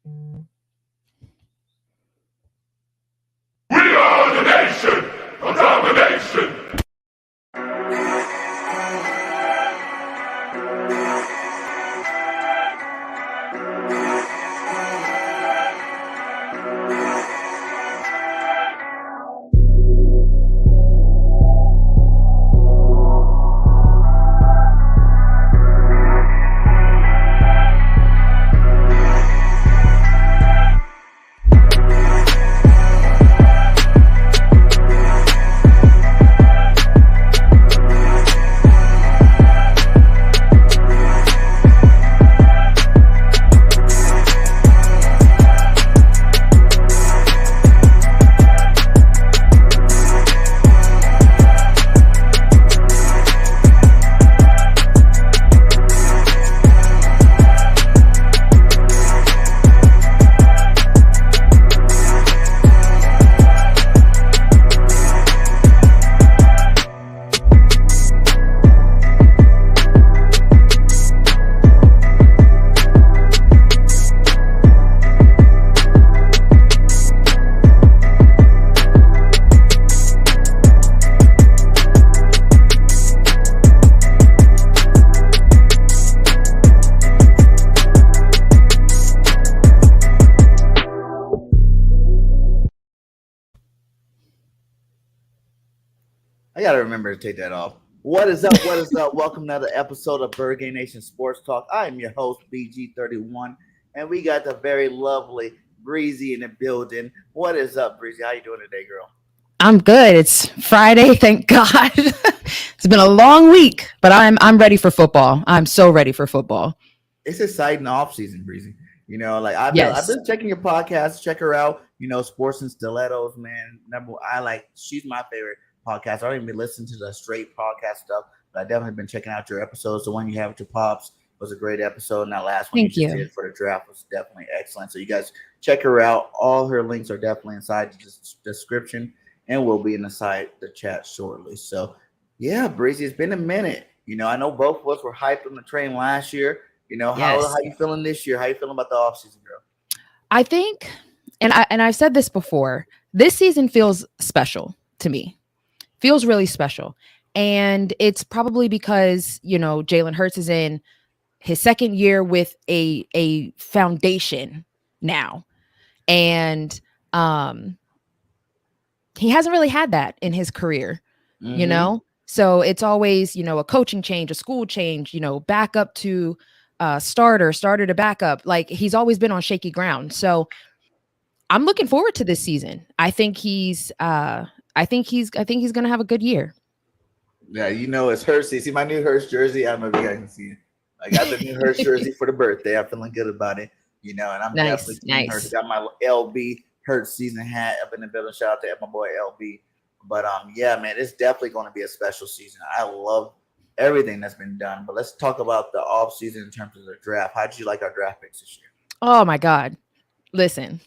We are the nation of domination. I gotta remember to take that off. What is up? What is up? Welcome to another episode of Bird Game Nation Sports Talk. I am your host, BG31, and we got the very lovely Breezy in the building. What is up, Breezy? How you doing today, girl? I'm good. It's Friday, thank God. It's been a long week, but I'm ready for football. I'm so ready for football. It's exciting off season, Breezy. You know, like I've Yes. been checking your podcast. Check her out. You know, Sports and Stilettos, man. She's my favorite podcast. I don't even listen to the straight podcast stuff, but I definitely been checking out your episodes. The one you have with your pops was a great episode, and that last one Thank you just you. did for the draft was definitely excellent. So you guys check her out. All her links are definitely inside the description, and will be inside the chat shortly. So yeah, Breezy, it's been a minute. You know, I know both of us were hyped on the train last year. You know, how Yes. you feeling this year? How you feeling about the offseason, girl? I think, and I've said this before, this season feels special to me. Feels really special. And it's probably because, Jalen Hurts is in his second year with a foundation now. And he hasn't really had that in his career, you know? So it's always, a coaching change, a school change, back up to starter to backup. Like he's always been on shaky ground. So I'm looking forward to this season. I think he's going to have a good year. Yeah, you know it's Hurts. You see my new Hurts jersey. I don't know if you guys can see it. I got the new Hurts jersey for the birthday. I'm feeling good about it. You know, and I'm definitely Team Hurts. Got my LB Hurts season hat up in the building. Shout out to my boy LB. But yeah, man, it's definitely going to be a special season. I love everything that's been done. But let's talk about the off season in terms of the draft. How did you like our draft picks this year? Oh my God. Listen,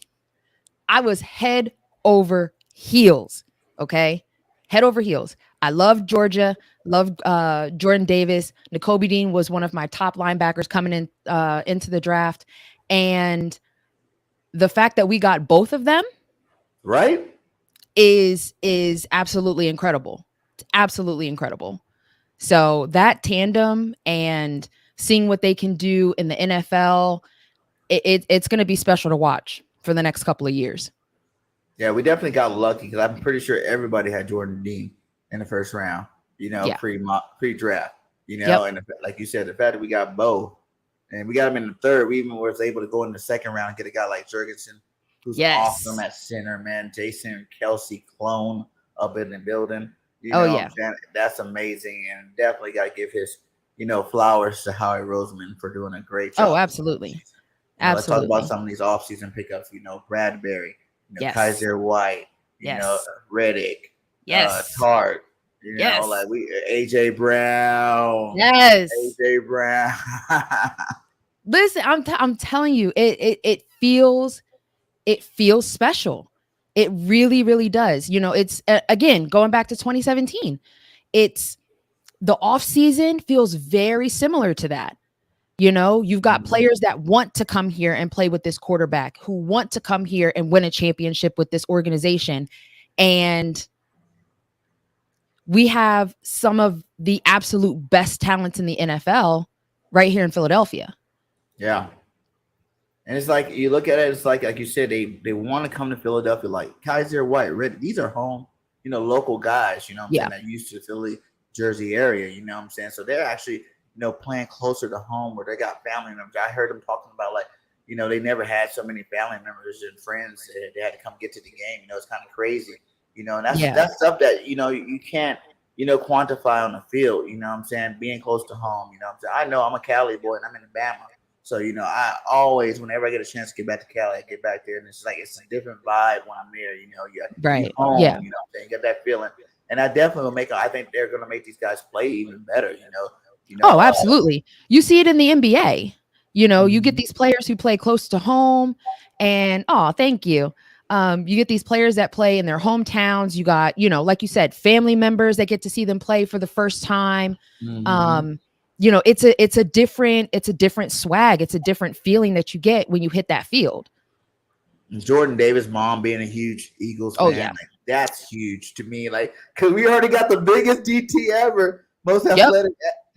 I was head over heels. Okay. Head over heels. I loved Georgia, loved Jordan Davis. Nakobe Dean was one of my top linebackers coming in into the draft. And the fact that we got both of them, right, is absolutely incredible. It's absolutely incredible. So that tandem and seeing what they can do in the NFL, it's going to be special to watch for the next couple of years. Yeah, we definitely got lucky because I'm pretty sure everybody had Jordan Dean in the first round, pre-draft, and like you said, the fact that we got Bo and we got him in the third, we even was able to go in the second round and get a guy like Jurgensen, who's awesome at center, man. Jason Kelsey clone up in the building. That's amazing, and definitely got to give his, flowers to Howie Roseman for doing a great job. Oh, absolutely. Let's talk about some of these offseason pickups. Bradbury, Kaiser White, Reddick, Tart, AJ Brown. Yes. AJ Brown. Listen, I'm telling you, it feels special. It really, really does. It's again, going back to 2017, it's the off season feels very similar to that. You know, you've got players that want to come here and play with this quarterback, who want to come here and win a championship with this organization. And we have some of the absolute best talents in the NFL right here in Philadelphia. Yeah. And it's like, you look at it, it's like you said, they want to come to Philadelphia, like Kaiser White, Red. These are home, local guys, saying, that used to the Philly, Jersey area, you know what I'm saying? So they're actually, playing closer to home where they got family members. I heard them talking about, like, they never had so many family members and friends that they had to come get to the game. It's kind of crazy, and that's stuff that, you can't, quantify on the field, you know what I'm saying? Being close to home, you know what I'm saying? I know I'm a Cali boy and I'm in Alabama. So, I always, whenever I get a chance to get back to Cali, I get back there, and it's like, it's a different vibe when I'm there, right. Home, you know what I'm saying? Get that feeling. And I definitely will I think they're going to make these guys play even better, Oh, absolutely. You see it in the NBA. You get these players who play close to home, and, thank you. You get these players that play in their hometowns. You got, like you said, family members that get to see them play for the first time. It's a different swag. It's a different feeling that you get when you hit that field. Jordan Davis' mom being a huge Eagles fan, yeah. like, that's huge to me. Like, because we already got the biggest DT ever, most athletic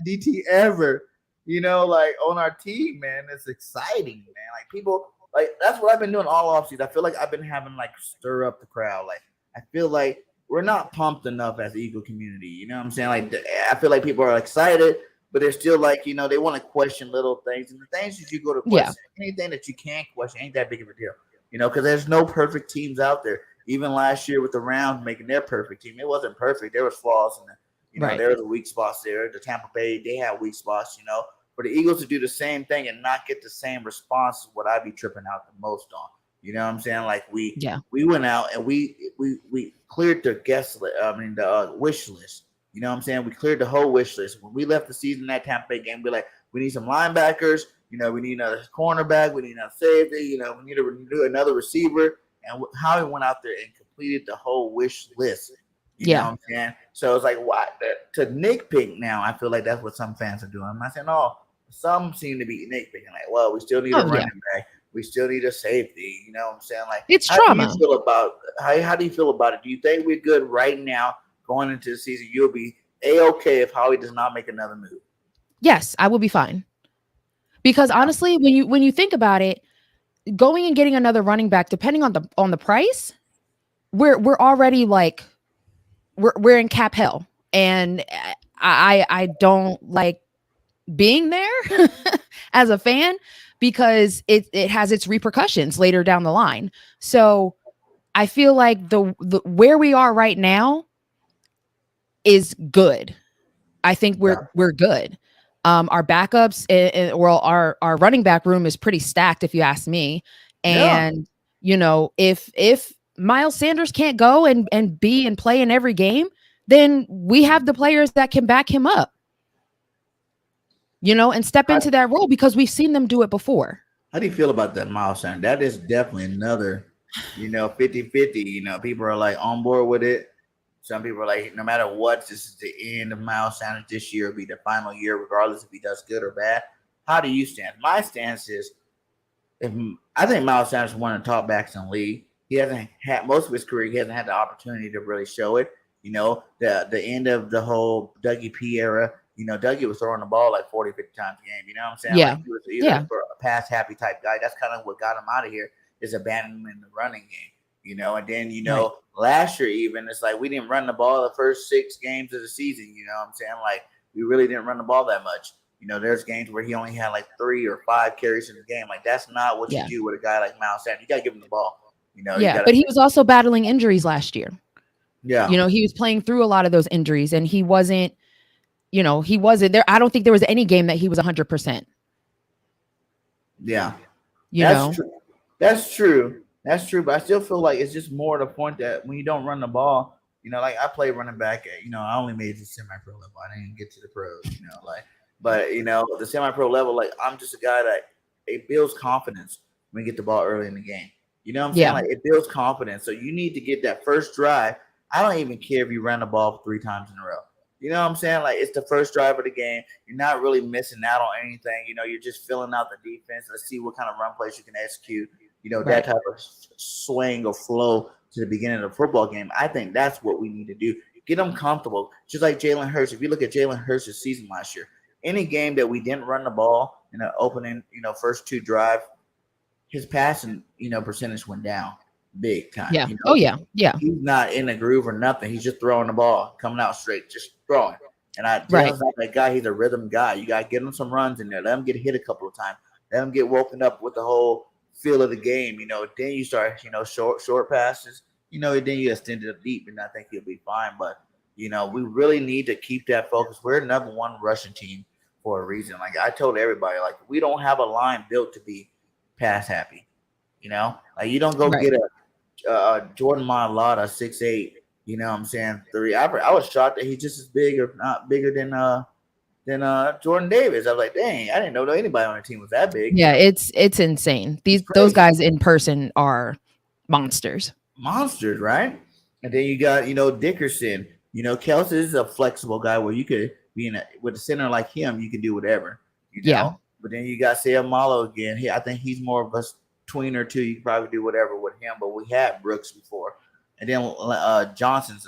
DT ever, like, on our team, man. It's exciting, man. Like, people, like, that's what I've been doing all offseason. I feel like I've been having, like, stir up the crowd. Like, I feel like we're not pumped enough as the Eagle community. You know what I'm saying? Like, I feel like people are excited, but they're still like, they want to question little things. And the things that you go to question, anything that you can't question ain't that big of a deal. Because there's no perfect teams out there. Even last year with the Rams making their perfect team, it wasn't perfect. There was flaws in the, there was weak spots there. The Tampa Bay, they had weak spots, For the Eagles to do the same thing and not get the same response is what I'd be tripping out the most on. You know what I'm saying? Like, we went out and we cleared the the wish list. You know what I'm saying? We cleared the whole wish list. When we left the season, that Tampa Bay game, we're like, we need some linebackers. We need another cornerback. We need another safety. We need to do another receiver. And how he went out there and completed the whole wish list. You know what I'm saying? So it's like, why to nitpick now? I feel like that's what some fans are doing. I'm not saying, some seem to be nitpicking. Like, well, we still need a running back. We still need a safety. You know what I'm saying? Like, it's trauma. How do you feel about it? Do you think we're good right now going into the season? You'll be A-okay if Howie does not make another move. Yes, I will be fine. Because honestly, when you think about it, going and getting another running back, depending on the price, we're already like we're in cap hell, and I don't like being there as a fan because it has its repercussions later down the line. So I feel like the where we are right now is good. I think we're good. Our backups, our running back room is pretty stacked, if you ask me. And if Miles Sanders can't go and be and play in every game, then we have the players that can back him up. And step into that role because we've seen them do it before. How do you feel about that, Miles Sanders? That is definitely another, 50-50. People are like on board with it. Some people are like, no matter what, this is the end of Miles Sanders. This year will be the final year, regardless if he does good or bad. How do you stand? My stance is, I think Miles Sanders is one of the top backs in the league. He hasn't had most of his career. He hasn't had the opportunity to really show it. The end of the whole Dougie P era. Dougie was throwing the ball like 40, 50 times a game. You know what I'm saying? Yeah. Like, he was a pass happy type guy. That's kind of what got him out of here, is abandoning the running game. And then, right. Last year even, it's like we didn't run the ball the first 6 games of the season. You know what I'm saying? Like, we really didn't run the ball that much. There's games where he only had like 3 or 5 carries in the game. Like, that's not what you do with a guy like Miles Sanders. You got to give him the ball. But he was also battling injuries last year. Yeah. He was playing through a lot of those injuries, and he wasn't there. I don't think there was any game that he was 100%. Yeah. That's true. But I still feel like it's just more the point that when you don't run the ball, like I play running back at, I only made it to semi-pro level. I didn't get to the pros, but the semi-pro level, like, I'm just a guy that it builds confidence when you get the ball early in the game. You know what I'm saying? Like, it builds confidence. So you need to get that first drive. I don't even care if you ran the ball 3 times in a row. You know what I'm saying? Like it's the first drive of the game. You're not really missing out on anything. You're just filling out the defense. Let's see what kind of run plays you can execute. That type of swing or flow to the beginning of the football game. I think that's what we need to do. Get them comfortable. Just like Jalen Hurts. If you look at Jalen Hurts' season last year, any game that we didn't run the ball in the opening, first 2 drive, his passing, percentage went down big time. Yeah. Oh yeah. Yeah. He's not in the groove or nothing. He's just throwing the ball, coming out straight, just throwing. And Jalen's not that guy. He's a rhythm guy. You got to get him some runs in there. Let him get hit a couple of times. Let him get woken up with the whole feel of the game. Then you start, short passes. Then you extend it deep, and I think he'll be fine. But we really need to keep that focus. We're number 1 rushing team for a reason. Like I told everybody, like we don't have a line built to be pass happy. Like you don't go get a Jordan Mailata 6'8", you know what I'm saying, 3. I was shocked that he's just as big or not bigger than Jordan Davis. I was like, dang, I didn't know anybody on the team was that big. Yeah, it's insane. Those guys in person are monsters. Monsters, right? And then you got, Dickerson. Kelsey is a flexible guy where you could be with a center like him, you can do whatever. Yeah. But then you got Malo again. I think he's more of a tweener too. You can probably do whatever with him. But we had Brooks before, and then Johnson's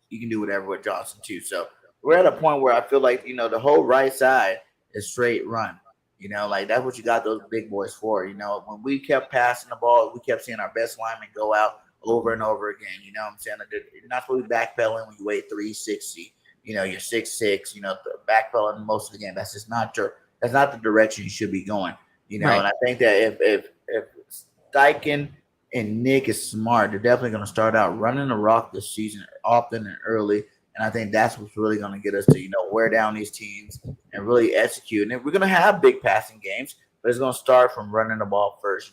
you can do whatever with Johnson too. So we're at a point where I feel like the whole right side is straight run. Like that's what you got those big boys for. When we kept passing the ball, we kept seeing our best linemen go out over and over again. You know what I'm saying? You're not supposed to be backpedaling when you weigh 360. You're 6'6". Backpedaling most of the game. That's just not that's not the direction you should be going. And I think that if Steichen and Nick is smart, they're definitely going to start out running the rock this season often and early. And I think that's what's really going to get us to, wear down these teams and really execute. And we're going to have big passing games, but it's going to start from running the ball first.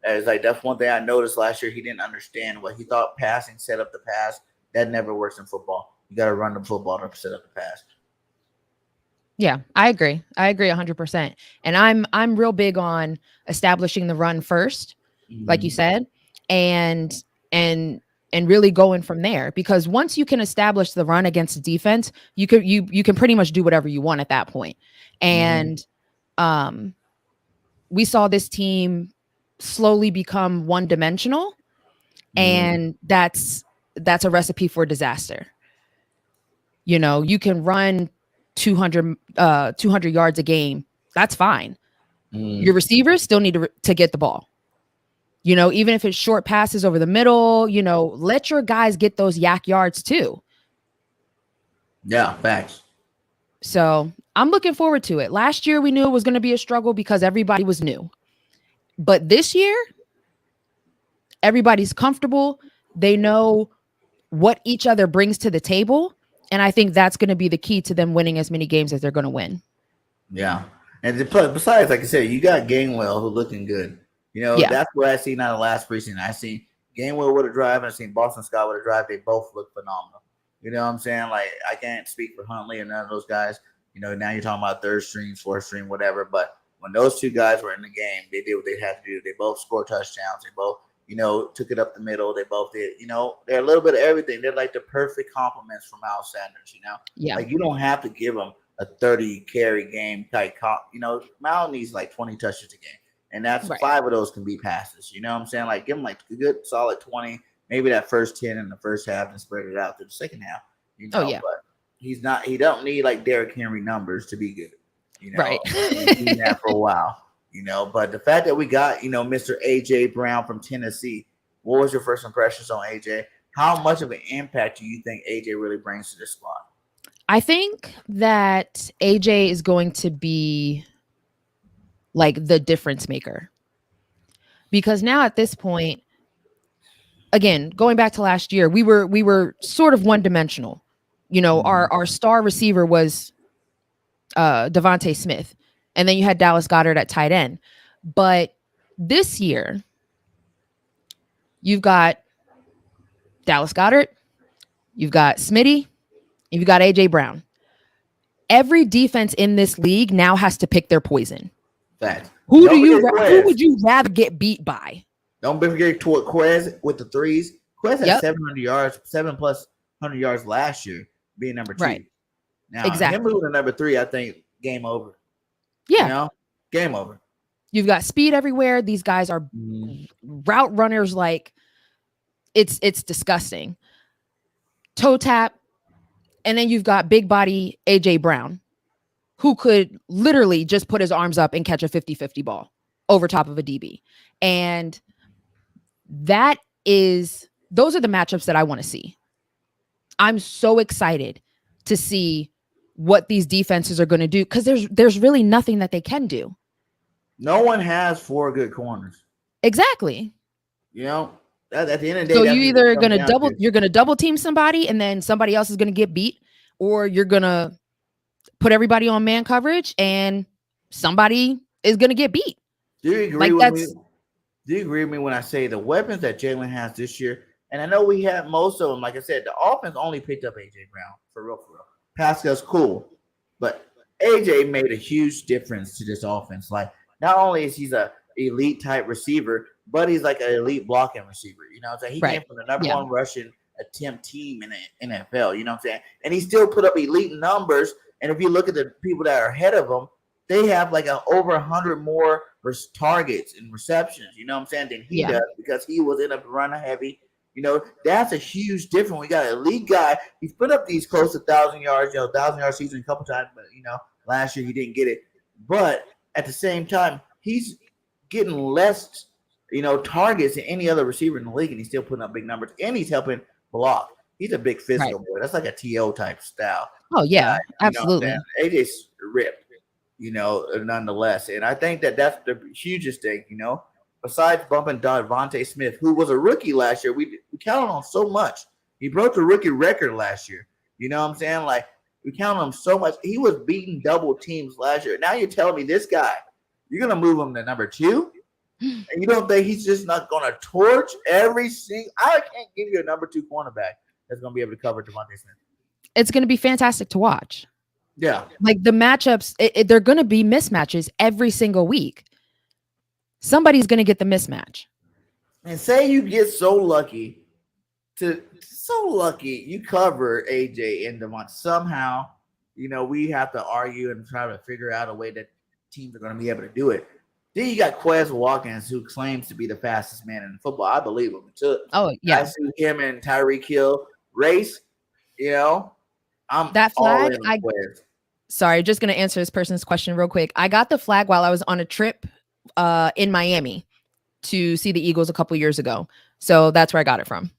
It's like that's one thing I noticed last year. He didn't understand what he thought passing set up the pass. That never works in football. You got to run the football to set up the pass. Yeah, I agree. 100%. And I'm real big on establishing the run first, like you said, and really going from there, because once you can establish the run against the defense, you can pretty much do whatever you want at that point. And we saw this team slowly become one-dimensional, and that's a recipe for disaster. You can run 200 yards a game. That's fine. Your receivers still need to get the ball. Even if it's short passes over the middle, let your guys get those yak yards too. Yeah, facts. So I'm looking forward to it. Last year, we knew it was going to be a struggle because everybody was new. But this year, everybody's comfortable. They know what each other brings to the table. And I think that's going to be the key to them winning as many games as they're going to win. Yeah. And besides, like I said, you got Gainwell who's looking good. That's what I seen out of last preseason. I seen Gainwell with a drive, and I seen Boston Scott with a drive. They both look phenomenal. You know what I'm saying? Like, I can't speak for Huntley and none of those guys. Now you're talking about third string, fourth string, whatever. But when those two guys were in the game, they did what they had to do. They both scored touchdowns. They both, took it up the middle. They both did, they're a little bit of everything. They're like the perfect compliments for Miles Sanders, Yeah. Like, you don't have to give them a 30 carry game type Miles needs like 20 touches a game. And that's 5 of those can be passes. You know what I'm saying? Like, give him like a good solid 20, maybe that first 10 in the first half and spread it out to the second half. But he don't need like Derrick Henry numbers to be good. Right. He's been that for a while. But the fact that we got, Mr. AJ Brown from Tennessee, what was your first impressions on AJ? How much of an impact do you think AJ really brings to this squad? I think that AJ is going to be like the difference maker, because now at this point, again, going back to last year, we were sort of one dimensional. Our star receiver was Devontae Smith, and then you had Dallas Goedert at tight end. But this year, you've got Dallas Goedert, you've got Smitty, you've got AJ Brown. Every defense in this league now has to pick their poison. Fact. Who would you rather get beat by? Don't forget Quez with the threes. Quez had 700 yards, 7+ 100 yards last year, being number 2. Right. Now, Exactly. him moving to number 3, I think game over. Yeah. Game over. You've got speed everywhere. These guys are route runners like it's disgusting. Toe tap. And then you've got big body AJ Brown, who could literally just put his arms up and catch a 50-50 ball over top of a DB. And those are the matchups that I want to see. I'm so excited to see what these defenses are going to do because there's really nothing that they can do. No one has 4 good corners. Exactly. At the end of the day, so you're going to double team somebody and then somebody else is going to get beat, or you're going to put everybody on man coverage and somebody is going to get beat. Do you agree with me? Do you agree with me when I say the weapons that Jalen has this year? And I know we have most of them. Like I said, the offense only picked up AJ Brown for real. Pascal's cool, but AJ made a huge difference to this offense. Like, not only is he a elite type receiver, but he's like an elite blocking receiver. So he came from the number 1 rushing attempt team in the NFL. You know what I'm saying? And he still put up elite numbers. And if you look at the people that are ahead of him, they have like over 100 more targets and receptions. You know what I'm saying? Than he does, because he was in a run heavy. That's a huge difference. We got an elite guy. He's put up these close to 1,000 yards, 1,000-yard season a couple times, but last year he didn't get it. But at the same time, he's getting less, targets than any other receiver in the league, and he's still putting up big numbers, and he's helping block. He's a big physical boy. That's like a TO type style. Oh yeah, absolutely. AJ's ripped, nonetheless, and I think that's the hugest thing, Besides bumping Devontae Smith, who was a rookie last year, we counted on so much. He broke the rookie record last year. You know what I'm saying? Like, we counted on him so much. He was beating double teams last year. Now you're telling me this guy, you're going to move him to number 2? And you don't think he's just not going to torch every single – I can't give you a number 2 cornerback that's going to be able to cover Devontae Smith. It's going to be fantastic to watch. Yeah. Like, the matchups, they're going to be mismatches every single week. Somebody's going to get the mismatch. And say you get so lucky you cover AJ and Devontae. Somehow, we have to argue and try to figure out a way that teams are going to be able to do it. Then you got Quez Watkins, who claims to be the fastest man in football. I believe him. I see him and Tyreek Hill race. I'm that flag. all in Quez. Sorry, just going to answer this person's question real quick. I got the flag while I was on a trip in Miami to see the Eagles a couple years ago. So that's where I got it from.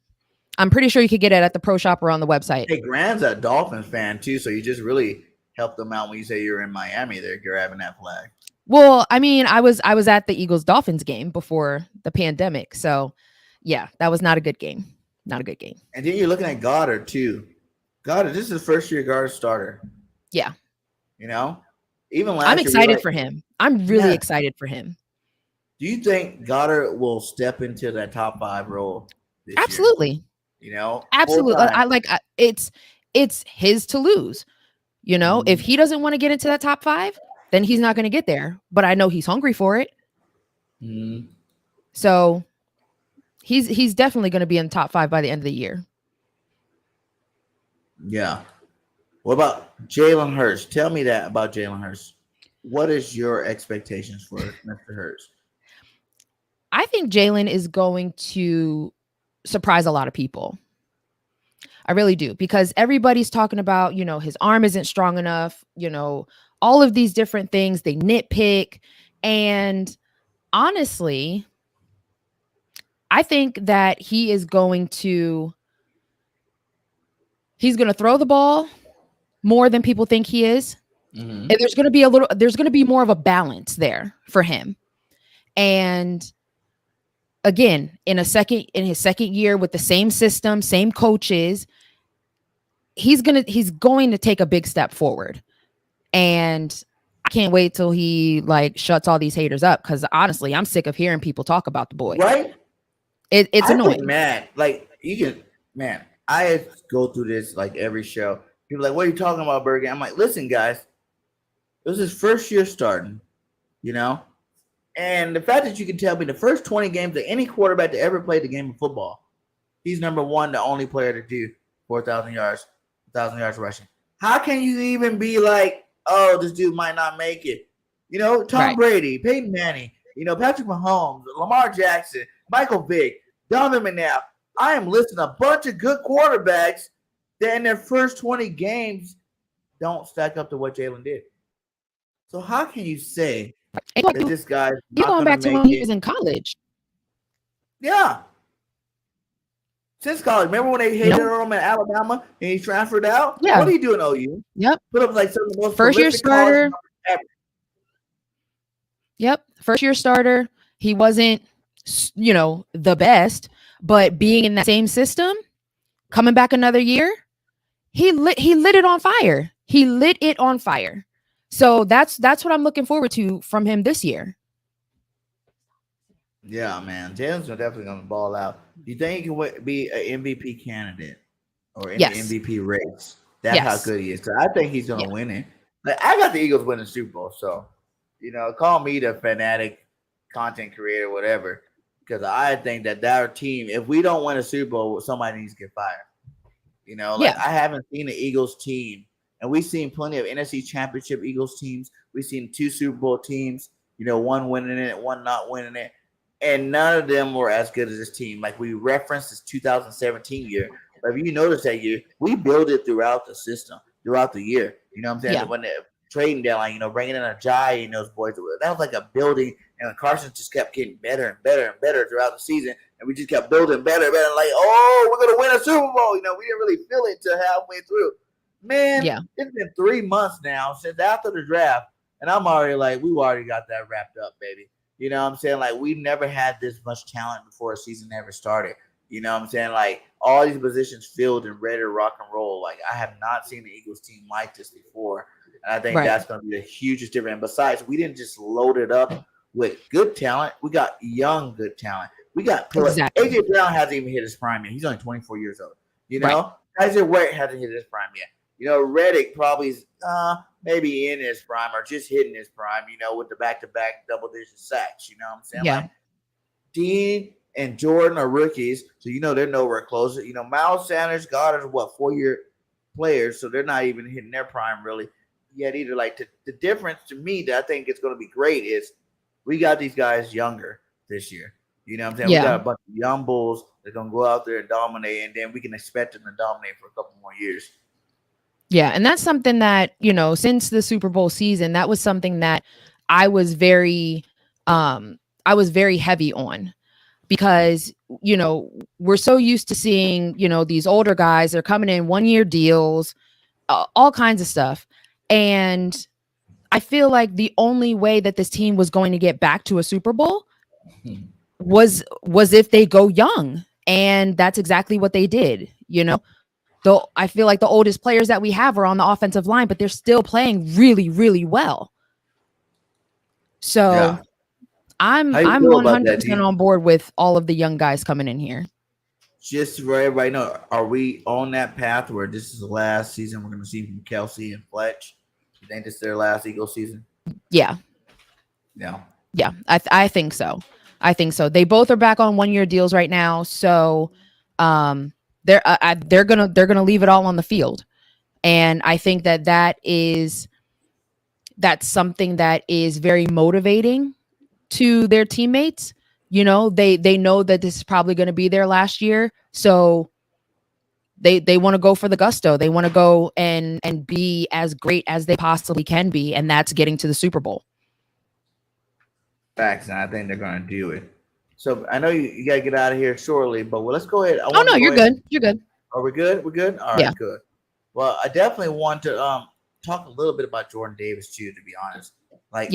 I'm pretty sure you could get it at the pro shop or on the website. Hey, Grant's a Dolphins fan too, so you just really helped them out when you say you're in Miami. They're grabbing that flag. Well, I mean, I was at the Eagles Dolphins game before the pandemic, so yeah, that was not a good game. Not a good game. And then you're looking at Goddard too. Goddard, this is his first year Goddard starter. Yeah. Even last I'm year, excited for him. I'm really excited for him. Do you think Goddard will step into that top 5 role this Absolutely. year? Absolutely. It's his to lose. If he doesn't want to get into that top 5, then he's not going to get there. But I know he's hungry for it. So he's definitely going to be in the top 5 by the end of the year. Yeah. What about Jalen Hurts? Tell me that about Jalen Hurts. What is your expectations for Mr. Hurts? I think Jalen is going to surprise a lot of people. I really do, because everybody's talking about, his arm isn't strong enough, all of these different things. They nitpick. And honestly, I think that he's going to throw the ball more than people think he is. And there's going to be more of a balance there for him. And again, in his second year with the same system, same coaches, he's going to take a big step forward. And I can't wait till he shuts all these haters up, because honestly, I'm sick of hearing people talk about the boy. Right? It's annoying. I go through this every show. People are like, what are you talking about, Bergen? I'm like, listen, guys, it was his first year starting, and the fact that you can tell me the first 20 games of any quarterback to ever play the game of football, he's number 1, the only player to do 4,000 yards rushing. How can you even be like, oh, this dude might not make it? You know, Tom Right. Brady, Peyton Manning, you know, Patrick Mahomes, Lamar Jackson, Michael Vick, Donovan McNabb. I am listing a bunch of good quarterbacks that in their first 20 games don't stack up to what Jalen did. So how can you say that this guy's You're not going going to back to make when he it? was in college. Yeah. Since college. Remember when they hated him in Alabama and he transferred out? Yeah. What did he do in OU? Yep. Put up like some of the most First year prolific college starter. numbers ever. Yep. First year starter. He wasn't, you know, the best, but being in that same system, coming back another year, he lit it on fire. He lit it on fire. So that's what I'm looking forward to from him this year. Yeah, man. Jalen's definitely going to ball out. Do you think he can be an MVP candidate or in the MVP race? That's how good he is. So I think he's going to win it. Like, I got the Eagles winning the Super Bowl. So, you know, call me the fanatic content creator, whatever, because I think that our team, if we don't win a Super Bowl, somebody needs to get fired. You know, like I haven't seen the Eagles team, and we've seen plenty of NFC Championship Eagles teams. We've seen 2 Super Bowl teams, you know, one winning it, one not winning it. And none of them were as good as this team. Like we referenced this 2017 year. But if you notice that year, we built it throughout the system, throughout the year. You know what I'm saying? Yeah. When the trading deadline, you know, bringing in Ajayi and those boys, that was like a building. And Carson just kept getting better and better and better throughout the season. And we just kept building better and better. Like, oh, we're going to win a Super Bowl. You know, we didn't really feel it until halfway through. Man, it's been 3 months now since after the draft. And I'm already like, we already got that wrapped up, baby. You know what I'm saying? Like, we've never had this much talent before a season ever started. You know what I'm saying? Like, all these positions filled and ready to rock and roll. Like, I have not seen the Eagles team like this before. And I think that's going to be the hugest difference. And besides, we didn't just load it up with good talent. We got young, good talent. We got A.J. Brown hasn't even hit his prime yet. He's only 24 years old. You know? Isaiah Ware hasn't hit his prime yet. You know, Reddick probably is maybe in his prime or just hitting his prime, you know, with the back-to-back double-digit sacks. You know what I'm saying? Yeah. Like, Dean and Jordan are rookies, so you know they're nowhere close. You know, Miles Sanders, Goddard are 4-year players, so they're not even hitting their prime really yet either. Like the difference to me that I think it's going to be great is we got these guys younger this year. You know what I'm saying? We got a bunch of young bulls that are going to go out there and dominate, and then we can expect them to dominate for a couple more years. Yeah, and that's something that, you know, since the Super Bowl season, that was something that I was very heavy on because, you know, we're so used to seeing, you know, these older guys, they're coming in 1-year deals, all kinds of stuff. And I feel like the only way that this team was going to get back to a Super Bowl was if they go young. And that's exactly what they did, you know. I feel like the oldest players that we have are on the offensive line, but they're still playing really, really well. So I'm 100% on board with all of the young guys coming in here. Just for everybody know, are we on that path where this is the last season we're going to see from Kelsey and Fletch? You think this is their last Eagle season? Yeah. Yeah. Yeah, I think so. I think so. They both are back on 1-year deals right now, so they're gonna leave it all on the field, and I think that's something that is very motivating to their teammates. You know, they know that this is probably going to be their last year, so they want to go for the gusto. They want to go and be as great as they possibly can be, and that's getting to the Super Bowl. Facts, and I think they're going to do it. So I know you got to get out of here shortly, but let's go ahead. You're good. You're good. Are we good? We're good? All right, good. Well, I definitely want to talk a little bit about Jordan Davis too, to be honest. Like,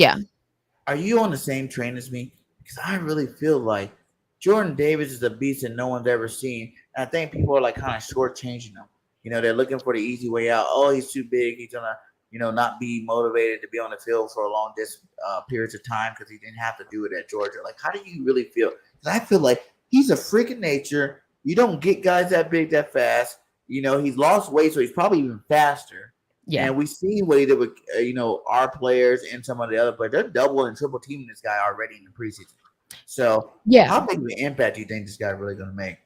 are you on the same train as me? Because I really feel like Jordan Davis is a beast that no one's ever seen. And I think people are like kind of shortchanging him. You know, they're looking for the easy way out. Oh, he's too big. He's going to, you know, not be motivated to be on the field for a long periods of time because he didn't have to do it at Georgia. Like, how do you really feel? Because I feel like he's a freak of nature. You don't get guys that big that fast. You know, he's lost weight, so he's probably even faster. Yeah. And we see what he did with, you know, our players and some of the other players. They're double and triple teaming this guy already in the preseason. So, how big of an impact do you think this guy's really going to make?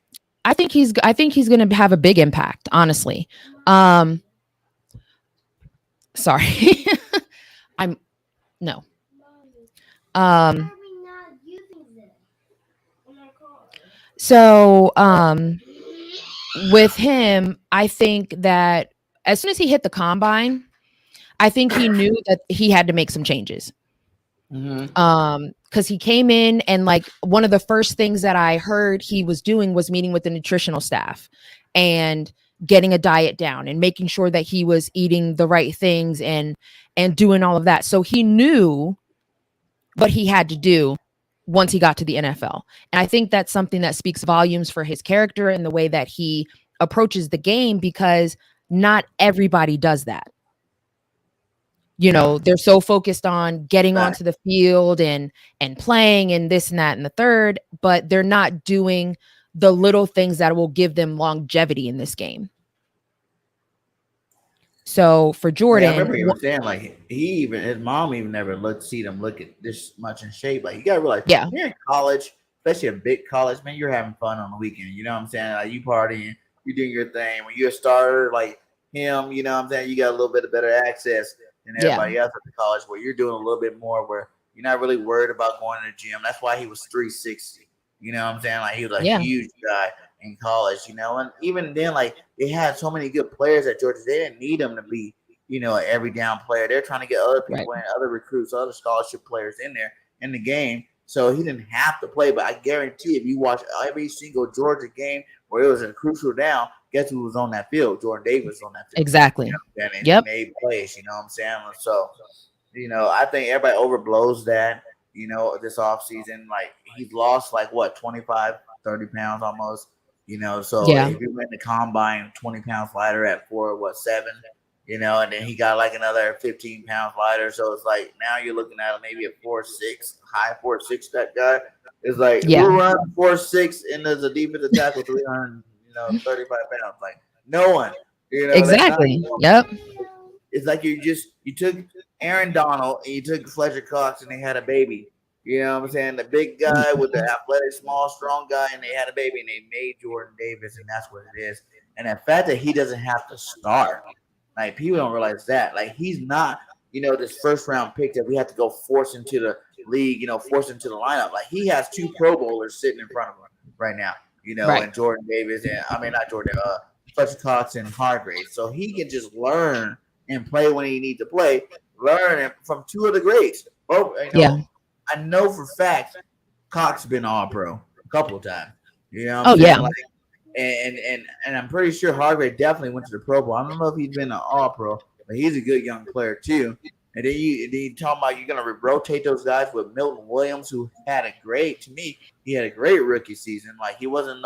I think he's going to have a big impact, honestly. Sorry. I'm no. Um so with him, I think that as soon as he hit the combine, I think he knew that he had to make some changes. Because he came in and like one of the first things that I heard he was doing was meeting with the nutritional staff and getting a diet down and making sure that he was eating the right things and doing all of that. So he knew what he had to do once he got to the NFL. And I think that's something that speaks volumes for his character and the way that he approaches the game, because not everybody does that. You know, they're so focused on getting onto the field and playing and this and that and the third, but they're not doing the little things that will give them longevity in this game. So for Jordan, I remember he was saying like his mom even never see them look at this much in shape. Like you gotta realize, you're in college, especially a big college, man, you're having fun on the weekend. You know what I'm saying? Like you partying, you doing your thing. When you're a starter like him, you know what I'm saying, you got a little bit of better access than everybody else at the college, where you're doing a little bit more, where you're not really worried about going to the gym. That's why he was 360. You know what I'm saying? Like he was a huge guy in college, you know, and even then, like they had so many good players at Georgia, they didn't need him to be, you know, an every down player. They're trying to get other people and other recruits, other scholarship players in there in the game. So he didn't have to play. But I guarantee if you watch every single Georgia game where it was a crucial down, guess who was on that field? Jordan Davis was on that field. Exactly. You know, and he made plays, you know what I'm saying? So, you know, I think everybody overblows that, you know, this offseason. Like he's lost like what, 25, 30 pounds almost. You know, so if you went the combine 20 pounds lighter at 4'7", you know, and then he got like another 15 pounds lighter. So it's like now you're looking at maybe a 4'6", high 4'6", that guy. It's like who runs 4'6" and there's a defensive tackle 35 pounds? Like no one. You know, exactly. Yep. It's like you took Aaron Donald and you took Fletcher Cox and they had a baby. You know what I'm saying? The big guy with the athletic, small, strong guy, and they had a baby, and they made Jordan Davis, and that's what it is. And the fact that he doesn't have to start, like people don't realize that. Like he's not, you know, this first round pick that we have to go force into the league, you know, force into the lineup. Like he has 2 Pro Bowlers sitting in front of him right now, you know, and Jordan Davis, and not Jordan, Fletcher Cox and Hargrave. So he can just learn and play when he needs to play. Learn from 2 of the greats. Both, you know, I know for fact Cox been all pro a couple of times. You know what I'm saying? Like, and I'm pretty sure Hargrave definitely went to the Pro Bowl. I don't know if he's been an all pro, but he's a good young player too. And then you talking about you're gonna rotate those guys with Milton Williams, who had a great rookie season. Like he wasn't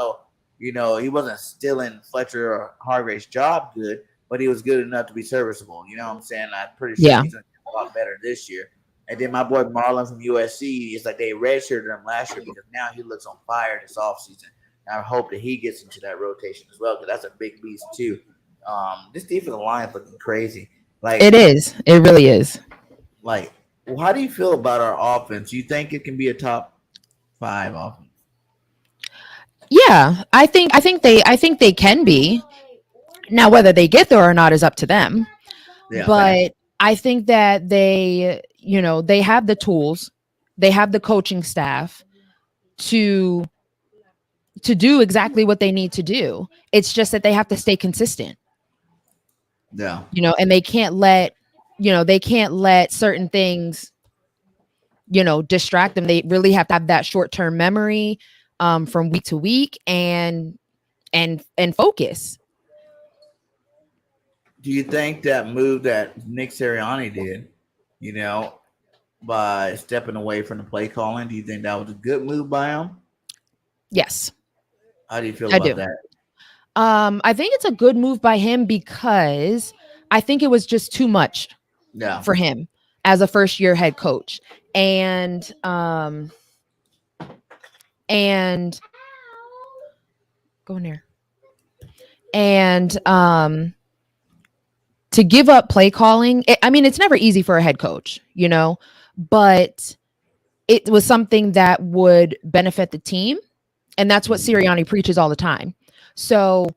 he wasn't stealing Fletcher or Hargrave's job good, but he was good enough to be serviceable. You know what I'm saying? I'm pretty sure he's gonna get a lot better this year. And then my boy Marlon from USC, it's like they redshirted him last year because now he looks on fire this offseason. And I hope that he gets into that rotation as well, because that's a big beast too. This defensive line is looking crazy. Like it is. It really is. Like, how do you feel about our offense? Do you think it can be a top 5 offense? Yeah, I think they can be. Now, whether they get there or not is up to them. Yeah, but I think that they have the tools, they have the coaching staff to do exactly what they need to do. It's just that they have to stay consistent. Yeah. You know, and they can't let certain things, distract them. They really have to have that short-term memory from week to week and focus. Do you think that move that Nick Sirianni did, by stepping away from the play calling, do you think that was a good move by him? Yes. How do you feel about that? I think it's a good move by him because I think it was just too much for him as a first-year head coach. And go in there. And to give up play calling, it's never easy for a head coach, but it was something that would benefit the team. And that's what Sirianni preaches all the time. So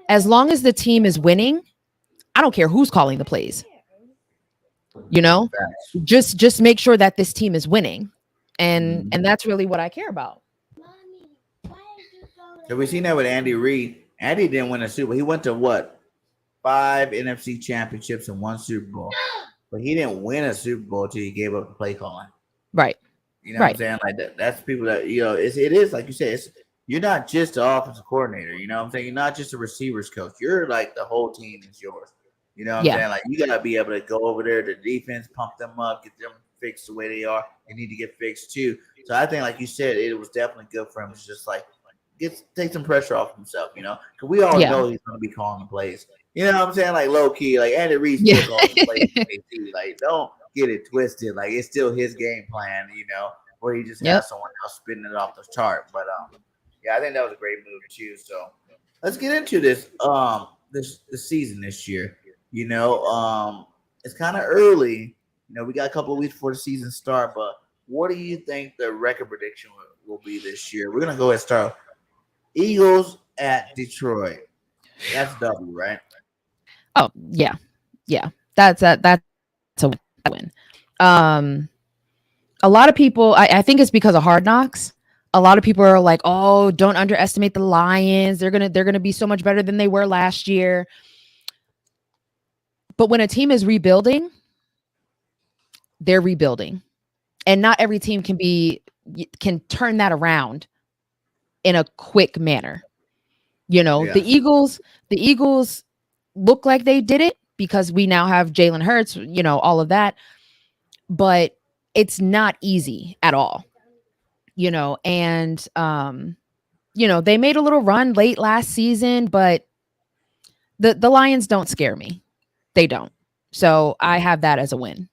as long as the team is winning, I don't care who's calling the plays. You know, Facts. just make sure that this team is winning, and Mhm. that's really what I care about. So we seen that with Andy Reid. Andy didn't win a Super Bowl. He went to what? 5 NFC championships and 1 Super Bowl. But he didn't win a Super Bowl until he gave up the play calling. Right. You know what I'm Right. saying? Like that's people that it is like you said. You're not just the offensive coordinator. You know what I'm saying? You're not just a receivers coach. You're like the whole team is yours. You know what I'm Yeah. saying? Like you gotta be able to go over there, the defense, pump them up, get them fixed the way they are. They need to get fixed too. So I think, like you said, it was definitely good for him to just like take some pressure off himself. You know, because we all Yeah. know he's gonna be calling the plays. You know what I'm saying? Like low key, like Andy Reid Yeah. still calls the plays. Like don't get it twisted. Like it's still his game plan. You know, where he just Yep. has someone else spinning it off the chart. But yeah, I think that was a great move too. So let's get into this season this year. You know, it's kind of early. You know, we got a couple of weeks before the season start, but what do you think the record prediction will be this year? We're gonna go ahead and start. Eagles at Detroit. That's W, right? Oh yeah. Yeah. That's a win. Um, a lot of people, I think it's because of Hard Knocks. A lot of people are like, "Oh, don't underestimate the Lions. They're gonna be so much better than they were last year." But when a team is rebuilding, they're rebuilding, and not every team can turn that around in a quick manner. You know, Yeah. The Eagles look like they did it because we now have Jalen Hurts. You know, all of that, but it's not easy at all. You know, and they made a little run late last season, but the Lions don't scare me. They don't. So I have that as a win.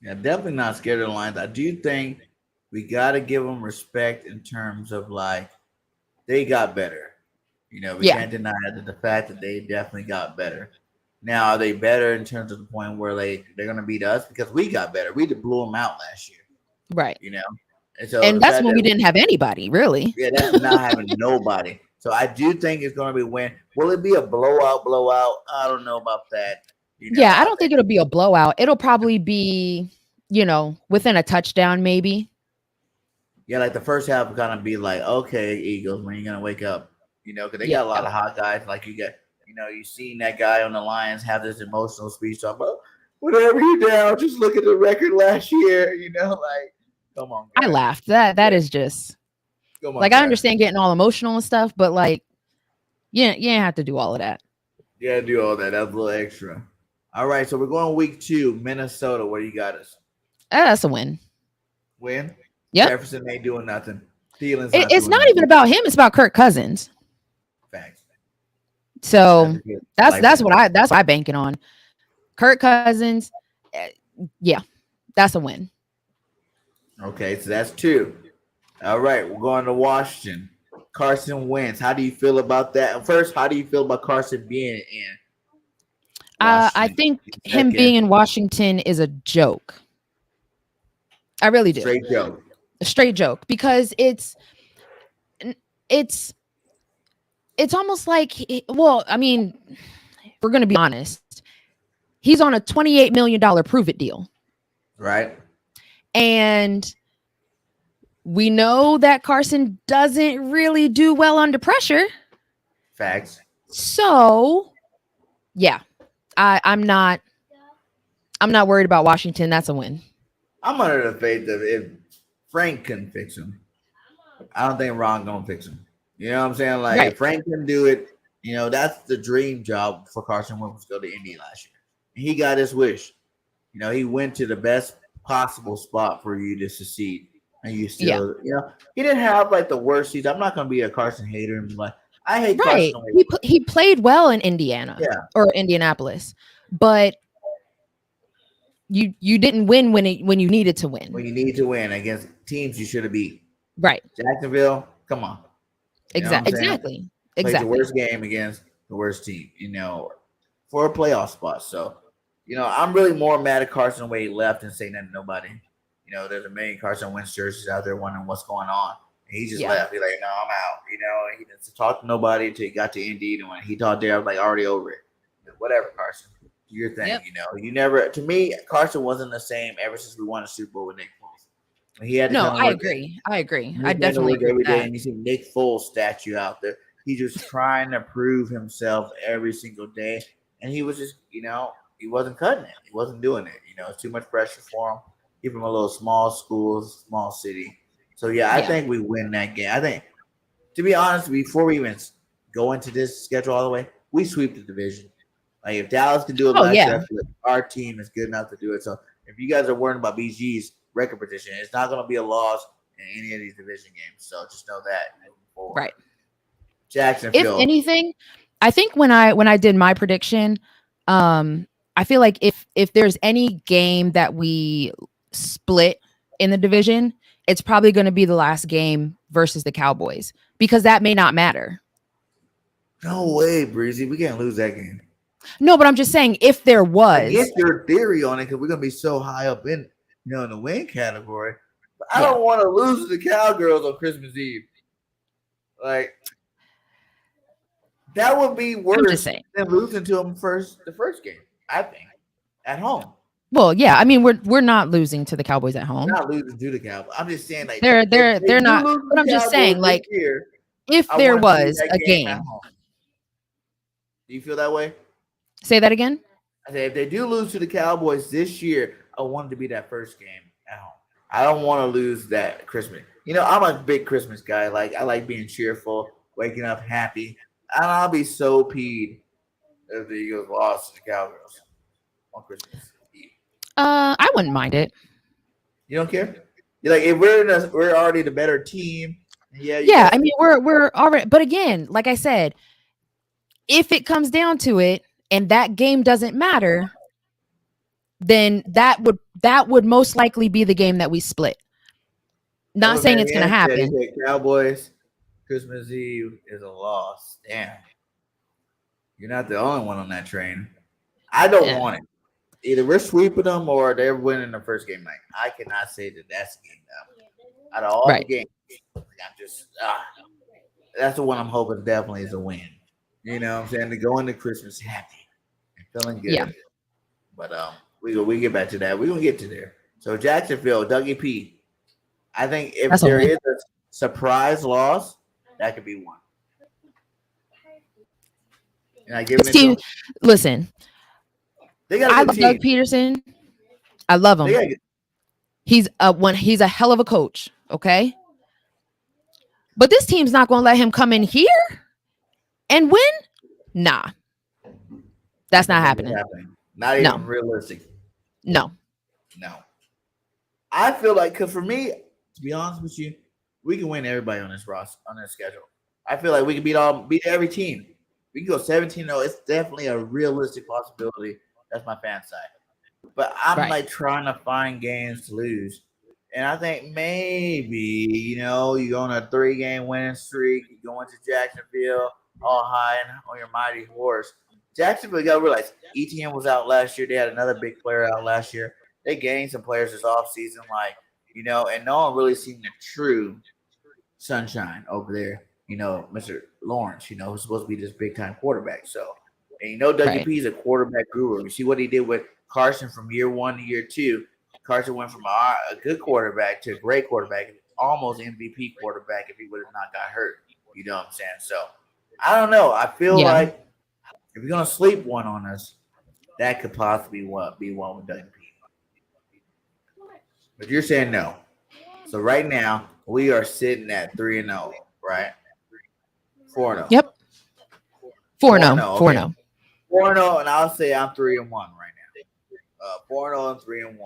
Yeah, definitely not scared of the Lions. I do think we got to give them respect in terms of like they got better. You know, we Yeah. can't deny the fact that they definitely got better. Now, are they better in terms of the point where they're going to beat us because we got better? We blew them out last year. Right. You know, and so And the that's fact when we that didn't have anybody, really. yeah, that's not having nobody. So I do think it's going to be win. Will it be a blowout? Blowout? I don't know about that. You know, Yeah, I I don't think think it'll be a blowout. It'll probably be, within a touchdown, maybe. yeah, like the first half will kind of be like, okay, Eagles, when are you going to wake up? You know, because they Yeah. got a lot of hot guys. Like you seen that guy on the Lions have this emotional speech talking about whatever you down, just look at the record last year. You know, like come on, I guys. laughed. That Yeah, is just come like, on, I guys. understand getting all emotional and stuff, but like, yeah, you ain't have to do all of that. Yeah, do all that. That's a little extra. All right, so we're going week 2, Minnesota. Where you got us? That's a win. Win. Yep. Jefferson ain't doing nothing. Thielen's not It's doing not even nothing. about him. It's about Kirk Cousins. Facts. That's So a good. I that's like that's that. what I that's what I banking on. Kirk Cousins. Yeah, that's a win. Okay, so that's 2. All right, we're going to Washington. Carson Wentz. How do you feel about that? First, how do you feel about Carson being in I Washington? think him being Second, in Washington is a joke. I really do. straight joke. A straight joke because it's almost like, well, I mean, we're going to be honest. He's on a $28 million prove it deal. Right? And we know that Carson doesn't really do well under pressure. Facts. So, yeah, I'm not worried about Washington. That's a win. I'm under the faith that if Frank can fix him, I don't think Ron gonna fix him. You know what I'm saying? Like Right. if Frank can do it, that's the dream job for Carson Wentz to go to Indy last year. And he got his wish. He went to the best possible spot for you to succeed. And you still, he didn't have like the worst season. I'm not gonna be a Carson hater and be like, I hate Right. Carson Wentz. He played well in Indiana or Indianapolis, but you didn't win when you needed to win. When you need to win against teams you should have beat. Right. Jacksonville, come on. Exactly. Plays the worst game against the worst team, for a playoff spot. So, I'm really more mad at Carson when he left and saying nothing to nobody. There's a million Carson Wentz jerseys out there wondering what's going on. And he just left. He's like, no, I'm out. And he didn't talk to nobody until he got to Indeed. And when he talked there, I was like, already over it. Whatever, Carson. your thing. You never. To me, Carson wasn't the same ever since we won a Super Bowl with Nick Foles. He had to No, come to I work. agree. I agree. He I had to definitely work agree every with day, that. and you see Nick Foles statue out there. He's just trying to prove himself every single day, and he was just, he wasn't cutting it. He wasn't doing it. It's too much pressure for him. Give him a little small school, small city. So yeah, I think we win that game. I think, to be honest, before we even go into this schedule all the way, we sweep the division. Like if Dallas can do it last year, I feel like our team is good enough to do it. So if you guys are worried about BG's record position, it's not going to be a loss in any of these division games. So just know that moving forward. Right. Jacksonville. If anything, I think when I did my prediction, I feel like if there's any game that we split in the division, it's probably going to be the last game versus the Cowboys, because that may not matter. No way, Breezy. We can't lose that game. No, but I'm just saying, if there was, I get your theory on it, because we're gonna be so high up in in the win category. But I don't want to lose to the Cowgirls on Christmas Eve. Like that would be worse than losing to them the first game. I think at home. Well, yeah, I mean we're not losing to the Cowboys at home. We're not losing to the Cowboys. I'm just saying, like they're not. But I'm just saying, like if there was a game. Do you feel that way? Say that again. I say if they do lose to the Cowboys this year, I want it to be that first game at home. I don't want to lose that Christmas. I'm a big Christmas guy. Like I like being cheerful, waking up happy. And I'll be so peed if the Eagles lost to the Cowgirls on Christmas Eve. I wouldn't mind it. You don't care? You're like, if we're already the better team. Yeah. I mean, we're already. But again, like I said, if it comes down to it, and that game doesn't matter, then that would most likely be the game that we split. Not saying it's going to happen. Cowboys Christmas Eve is a loss. Damn. You're not the only one on that train. I don't want it. Either we're sweeping them or they're winning the first game night. I cannot say that that's the game now. Out of all the games, I'm just that's the one I'm hoping definitely is a win. You know what I'm saying? To go into Christmas happy and feeling good. Yeah. But we get back to that. We're gonna get to there. So Jacksonville, Dougie P. I think if there is a surprise loss, that could be one. And I give him listen. I love Doug Peterson. I love him. He's a hell of a coach. Okay. But this team's not gonna let him come in here and win? Nah. That's not happening. Not even realistic. No. I feel like, because for me, to be honest with you, we can win everybody on this roster, on this schedule. I feel like we can beat every team. We can go 17-0. It's definitely a realistic possibility. That's my fan side. But I'm like trying to find games to lose. And I think maybe, you go on a 3-game winning streak, you go into Jacksonville all high on your mighty horse. Jacksonville, you got to realize, ETN was out last year. They had another big player out last year. They gained some players this offseason, and no one really seen the true sunshine over there. Mr. Lawrence, who's supposed to be this big-time quarterback. So, and Dougie P is a quarterback guru. You see what he did with Carson from year 1 to year 2. Carson went from a good quarterback to a great quarterback, almost MVP quarterback if he would have not got hurt. You know what I'm saying? So, I don't know. I feel like if you're going to sleep one on us, that could possibly be one with Dougie P. But you're saying no. So right now, we are sitting at 3-0, right? 4-0. Yep. 4-0. 4-0. 4-0, and I'll say I'm 3-1 right now. 4-0 and 3-1.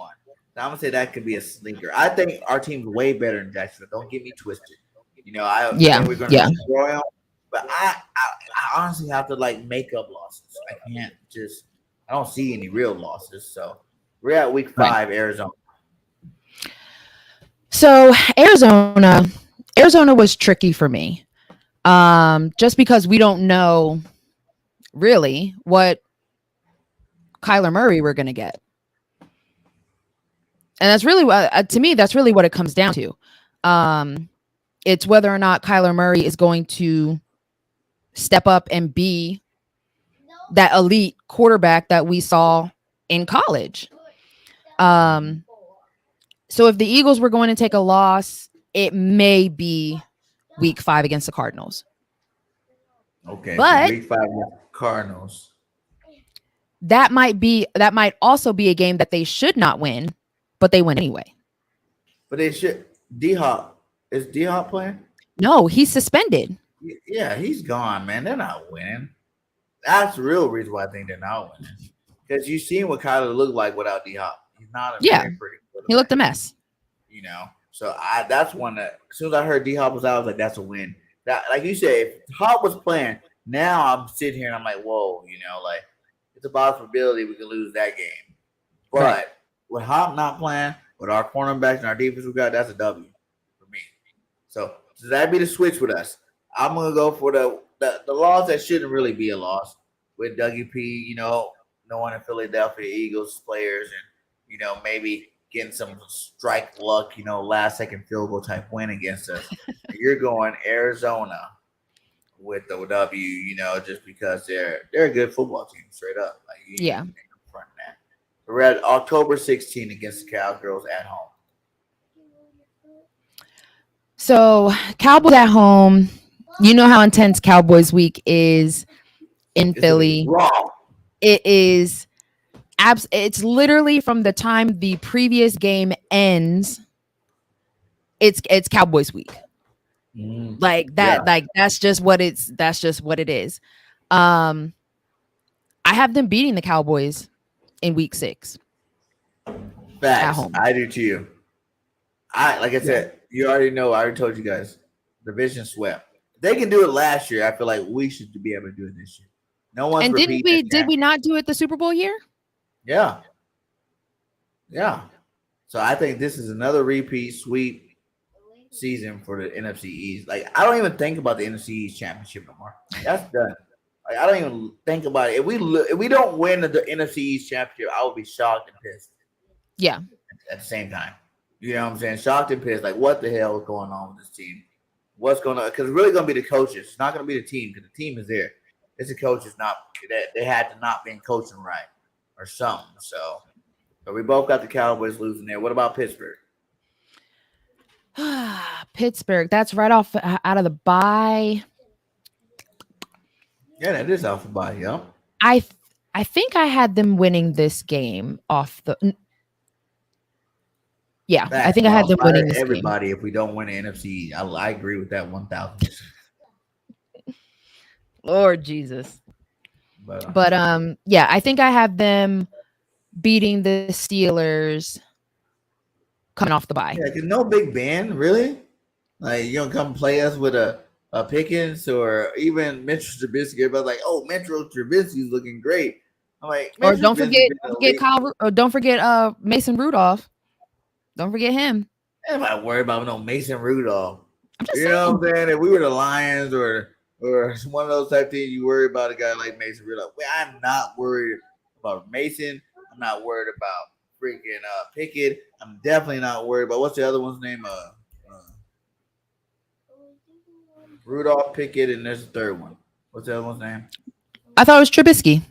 Now I'm gonna say that could be a sneaker. I think our team's way better than Jacksonville. Don't get me twisted. I think we're gonna destroy them. But I honestly have to make up losses. I don't see any real losses. So we're at week 5, Arizona. So Arizona was tricky for me. Just because we don't know really what Kyler Murray we're going to get. And that's really what, to me, that's really what it comes down to. It's whether or not Kyler Murray is going to step up and be that elite quarterback that we saw in college. So if the Eagles were going to take a loss, it may be week 5 against the Cardinals. Okay, so But week 5 against the Cardinals. That might also be a game that they should not win, but they win anyway. But they should. D-Hop. Is D-Hop playing? No, he's suspended. Yeah, he's gone, man. They're not winning. That's the real reason why I think they're not winning. Because you've seen what Kyler looked like without D-Hop. He's not a very pretty quarterback. He looked a mess. You know, so that's one that as soon as I heard D-Hop was out, I was like, that's a win. That, like you said, if Hop was playing, now I'm sitting here and I'm like, whoa, you know, like it's a possibility we could lose that game. But with Hop not playing, with our cornerbacks and our defense we got, that's a W for me. So does that be the switch with us? I'm gonna go for the loss that shouldn't really be a loss with Dougie P. You know, knowing the Philadelphia Eagles players and you know maybe getting some strike luck, you know, last second field goal type win against us. You're going Arizona with the W, you know, just because they're a good football team, straight up. Like front that. We're at October 16th against the Cowgirls at home. So Cowboys at home. You know how intense Cowboys week is in Philly. It is. It's literally from the time the previous game ends. It's Cowboys week. Like that. Like that's just what it is. I have them beating the Cowboys in week 6. Facts. At home. I do too. Like I said, you already know. I already told you guys. Division swept. They can do it last year. I feel like we should be able to do it this year. No one. And did we not do it the Super Bowl year? Yeah. So I think this is another repeat sweep season for the NFC East. Like I don't even think about the NFC East championship no more. That's done. Like I don't even think about it. If we don't win the NFC East championship, I would be shocked and pissed. Yeah. At the same time, you know what I'm saying? Shocked and pissed. Like what the hell is going on with this team? What's going on? Because it's really going to be the coaches. It's not going to be the team because the team is there. It's the coaches not that they had to not been coaching right or something. So we both got the Cowboys losing there. What about Pittsburgh? Pittsburgh. That's right off out of the bye. Yeah, that is off the bye. Yeah. I think I had them winning this game off the. Yeah, I think I had them winning this everybody game. If we don't win the NFC, I agree with that 1,000%. Lord Jesus. But yeah, I think I have them beating the Steelers coming off the bye. Yeah, because no Big Ben, really? Like, you don't come play us with a Pickens or even Mitchell Trubisky. Everybody's like, oh, Mitchell Trubisky's looking great. I'm like, or don't forget Mason Rudolph. Don't forget him. I'm not worried about no Mason Rudolph. You know what I'm saying? If we were the Lions or one of those type things, you worry about a guy like Mason Rudolph. Well, I'm not worried about Mason. I'm not worried about freaking Pickett. I'm definitely not worried about what's the other one's name? Rudolph, Pickett, and there's a third one. What's the other one's name? I thought it was Trubisky.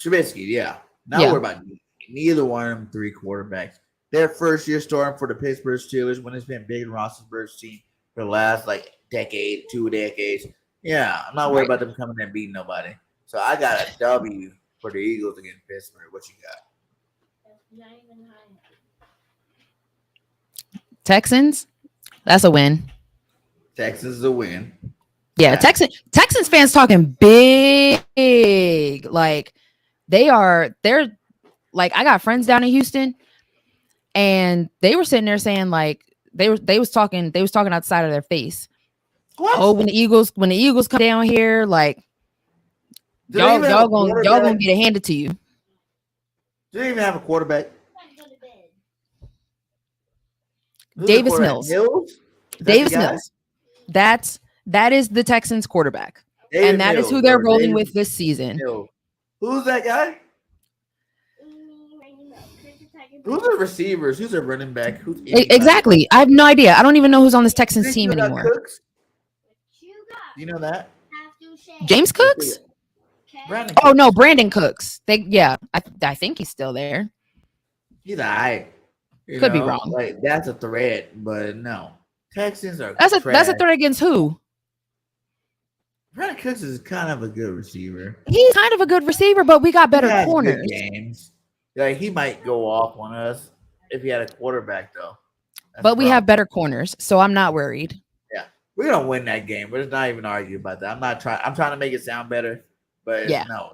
Trubisky, yeah. Not worried about neither one of them 3 quarterbacks. Their first year starting for the Pittsburgh Steelers when it's been Big Roethlisberger's team for the last decade, 2 decades. Yeah, I'm not worried about them coming and beating nobody. So I got a W for the Eagles against Pittsburgh. What you got? Texans? That's a win. Texans is a win. Yeah, Texans fans talking big. Like they're like I got friends down in Houston. And they were sitting there saying like they was talking outside of their face. What? Oh, when the Eagles come down here, like y'all gonna get it handed to you. Do they even have a quarterback? Davis Mills. Davis Mills. That is the Texans quarterback. And that is who they're rolling with this season. Who's that guy? Who's the receivers? Who's the running back? Who's exactly? I have no idea. I don't even know who's on this Texans team anymore. You know that? James Cooks? Brandon Oh no, Cooks. Brandon Cooks. I think he's still there. He's all right. Could be wrong. Like that's a threat, but no. Texans are That's a trash. threat against who? Brandon Cooks is kind of a good receiver. He's kind of a good receiver, but we got He better has good corners. games. Like he might go off on us if he had a quarterback though. But we have better corners, so I'm not worried. Yeah, we're gonna win that game. But it's not even argue about that. I'm trying to make it sound better, but no.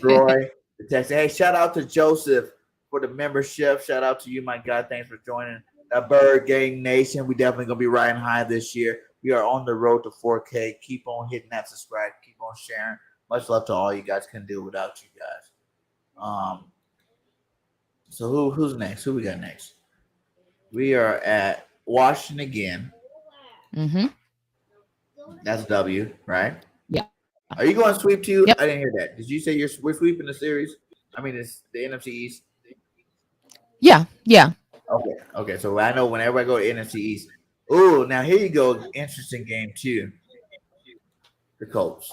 Roy, the Texans. Hey, shout out to Joseph for the membership. Shout out to you, my God. Thanks for joining the Bird Gang Nation. We definitely gonna be riding high this year. We are on the road to 4K. Keep on hitting that subscribe. Keep on sharing. Much love to all you guys. Couldn't do it without you guys. So who's next? Who we got next? We are at Washington again. Mm-hmm. That's W, right? Yeah. Are you going sweep too? Yep. I didn't hear that. Did you say we're sweeping the series? I mean, it's the NFC East. Yeah. Okay. So I know whenever I go to NFC East. Oh, now here you go. Interesting game too. The Colts.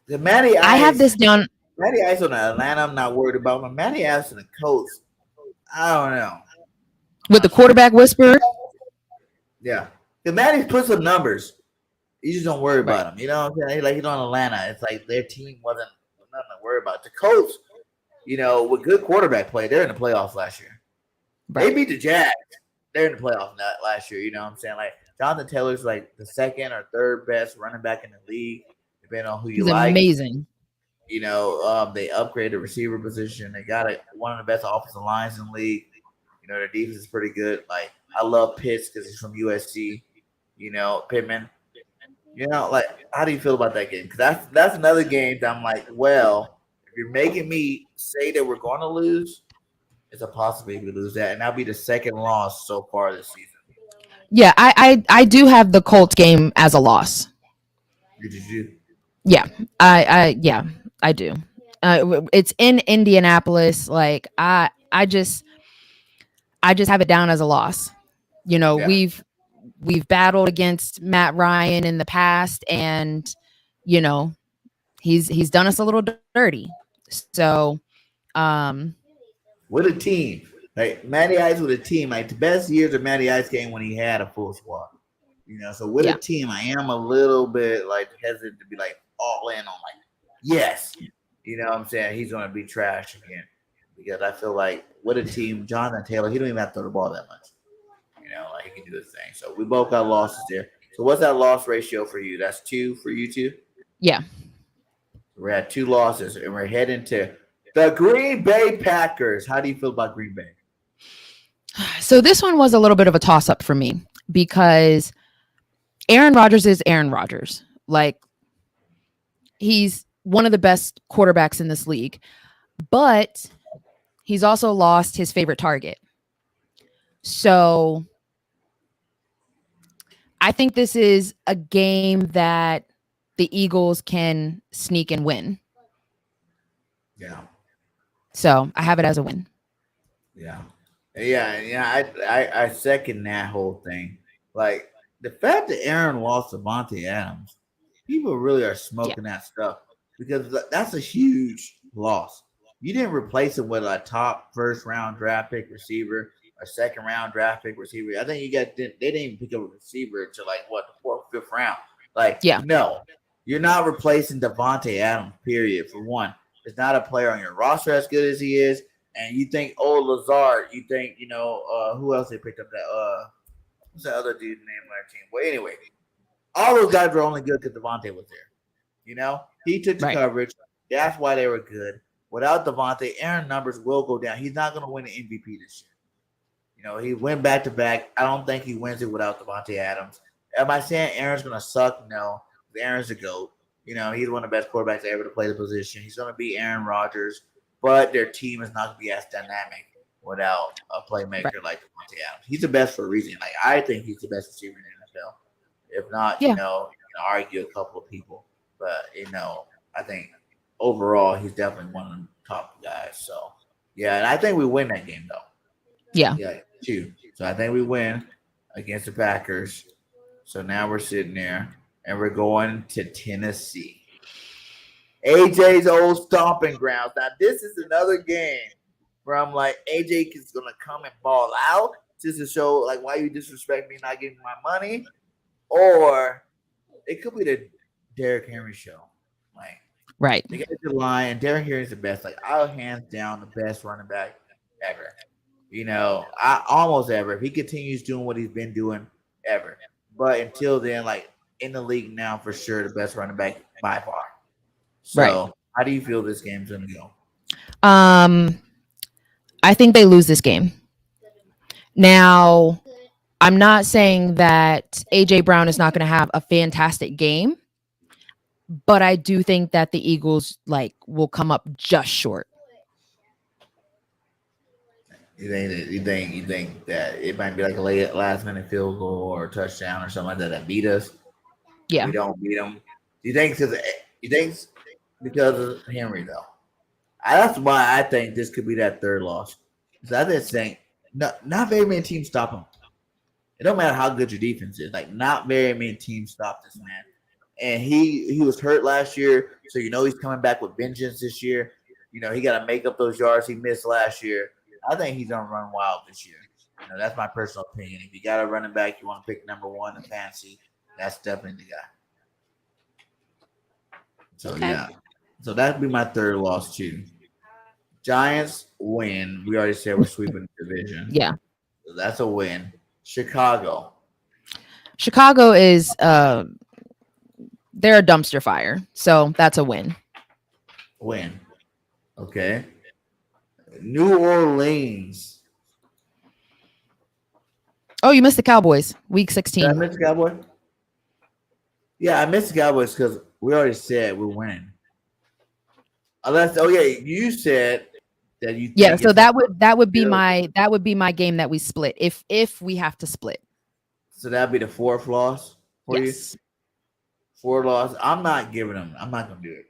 The Matty Ice. I have this down. Matty Ice on Atlanta. I'm not worried about. But Matty Ice on the Colts. I don't know. With the quarterback whisperer. Yeah. Because Matty's put some numbers. You just don't worry about him. You know what I'm saying? Like he's on Atlanta. It's like their team wasn't nothing to worry about. The Colts, with good quarterback play, they're in the playoffs last year. Right. They beat the Jags. They're in the playoffs last year. You know what I'm saying? Like Jonathan Taylor's like the second or third best running back in the league, depending on who you like. Amazing. They upgraded the receiver position. They got one of the best offensive lines in the league. Their defense is pretty good. Like I love Pitts because he's from USC. Pittman. Like how do you feel about that game? Because that's another game that I'm like, well, if you're making me say that we're going to lose, it's a possibility we lose that, and that'll be the second loss so far this season. Yeah, I do have the Colts game as a loss. Did you? Yeah, I do. It's in Indianapolis. Like I just have it down as a loss. We've battled against Matt Ryan in the past, and he's done us a little dirty. So, with a team, like Matty Ice with a team, like the best years of Matty Ice came when he had a full squad. So with a team, I am a little bit like hesitant to be like all in on like yes, what I'm saying, he's gonna be trash again because I feel like with a team, Jonathan Taylor, he don't even have to throw the ball that much. Like he can do his thing. So we both got losses there. So what's that loss ratio for you? That's 2 for you two? Yeah. We're at 2 losses, and we're heading to the Green Bay Packers. How do you feel about Green Bay? So this one was a little bit of a toss-up for me because Aaron Rodgers is Aaron Rodgers. Like he's one of the best quarterbacks in this league, but he's also lost his favorite target. So I think this is a game that the Eagles can sneak and win. Yeah. So I have it as a win. Yeah. I second that whole thing. Like the fact that Aaron lost Davante Adams, people really are smoking that stuff because that's a huge loss. You didn't replace him with a top first round draft pick receiver. A second round draft pick receiver. I think they didn't even pick up a receiver until like the 4th, 5th round. No, you're not replacing Davante Adams. Period. For one, it's not a player on your roster as good as he is. And you think, Lazard. You think, who else they picked up? That what's that other dude's name on our team? Well, anyway, all those guys were only good because Davante was there. He took the coverage. That's why they were good. Without Davante, Aaron's numbers will go down. He's not going to win an MVP this year. He went back to back. I don't think he wins it without Davante Adams. Am I saying Aaron's going to suck? No. Aaron's a GOAT. He's one of the best quarterbacks ever to play the position. He's going to be Aaron Rodgers, but their team is not going to be as dynamic without a playmaker like Davante Adams. He's the best for a reason. Like I think he's the best receiver in the NFL. If not, you can argue a couple of people, but I think overall he's definitely one of the top guys. So and I think we win that game though. Yeah. 2. So I think we win against the Packers. So now we're sitting there and we're going to Tennessee. AJ's old stomping grounds. Now, this is another game where I'm like, AJ is going to come and ball out just to show, like, why you disrespect me not giving my money. Or it could be the Derrick Henry show. Like, right. they get the line, and Derrick Henry's the best. Like, I'll hands down the best running back ever. I almost ever. If he continues doing what he's been doing, ever. But until then, like, in the league now, for sure, the best running back by far. So, how do you feel this game's gonna go? I think they lose this game. Now, I'm not saying that AJ Brown is not going to have a fantastic game, but I do think that the Eagles will come up just short. You think that it might be like a last minute field goal or a touchdown or something like that beat us? Yeah, we don't beat them. You think because of Henry though? That's why I think this could be that third loss. So I just think not very many teams stop him. It don't matter how good your defense is. Like, not very many teams stop this man. And he was hurt last year, so he's coming back with vengeance this year. He got to make up those yards he missed last year. I think he's gonna run wild this year. That's my personal opinion. If you got a running back, you want to pick number one in fantasy, that's definitely the guy. So yeah, so that'd be my third loss too. Giants win. We already said we're sweeping the division. Yeah, so that's a win. Chicago is they're a dumpster fire, so that's a win. Okay. New Orleans. Oh, you missed the Cowboys. Week 16. Did I miss the Cowboys? Yeah, I missed the Cowboys because we already said we're winning. You said that you. Yeah, so that would be my game that we split if we have to split. So that'd be the fourth loss for you. 4 loss. I'm not giving them. I'm not gonna do it.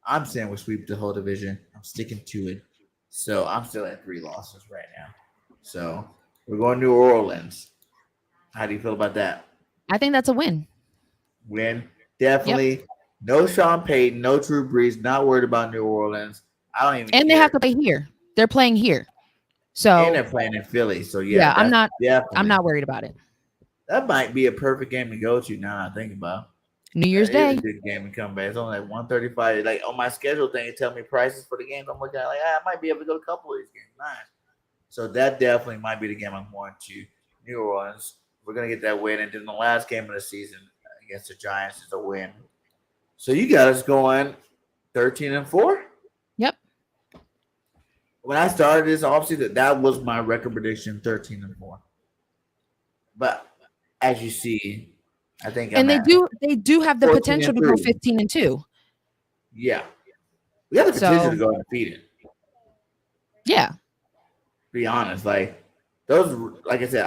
I'm saying we sweep the whole division. I'm sticking to it. So I'm still at 3 losses right now. So we're going to New Orleans. How do you feel about that? I think that's a win. Definitely. Yep. No Sean Payton, no Drew Brees. Not worried about New Orleans. I don't even. And care. They have to play here. They're playing here. So and they're playing in Philly. So yeah, I'm not worried about it. That might be a perfect game to go to now. I think about it. New Year's Day. It's a good game to come back. It's only like 135. Like on my schedule thing, it tell me prices for the games. I'm looking at I might be able to go to a couple of these games. Nice. So that definitely might be the game I'm going to. New Orleans. We're gonna get that win, and then the last game of the season against the Giants is a win. So you got us going 13-4. Yep. When I started this, obviously that was my record prediction, 13-4. But as you see. I think, and they do have the potential to go 15-2. Yeah, we have the potential to go undefeated. Yeah, be honest, like those, like I said,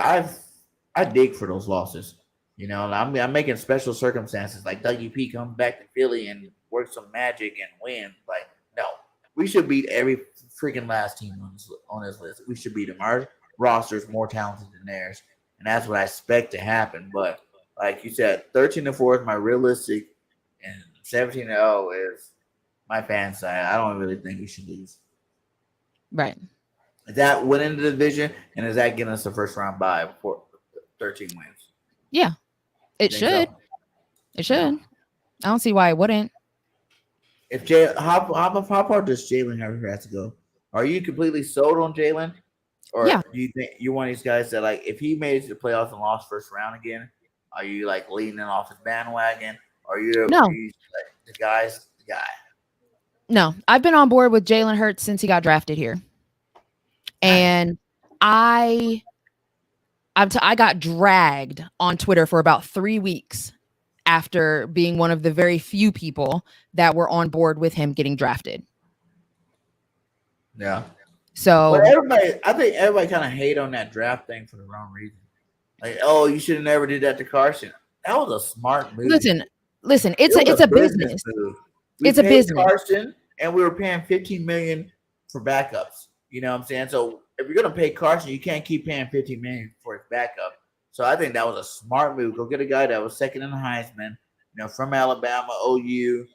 I dig for those losses. I'm making special circumstances like Dougie P comes back to Philly and works some magic and win. Like, no, we should beat every freaking last team on this list. We should beat them. Our roster is more talented than theirs, and that's what I expect to happen. But like you said, 13-4 is my realistic, and 17-0 is my fan side. I don't really think we should lose. Right. Is that winning the division, and is that getting us the first round bye before 13 wins? Yeah, it should. So? It should. I don't see why it wouldn't. If how far does Jalen have to go? Are you completely sold on Jalen, or do you think you're one of these guys that like if he made it to the playoffs and lost first round again? Are you like leaning off his bandwagon? Are you the guy? No, I've been on board with Jalen Hurts since he got drafted here, and I got dragged on Twitter for about 3 weeks after being one of the very few people that were on board with him getting drafted. Yeah. So I think everybody kind of hate on that draft thing for the wrong reason. Like, oh, you should have never did that to Carson. That was a smart move. Listen. It's a business. It's a business. Carson, and we were paying $15 million for backups. You know what I'm saying? So if you're gonna pay Carson, you can't keep paying $15 million for his backup. So I think that was a smart move. Go get a guy that was second in the Heisman, from Alabama, OU,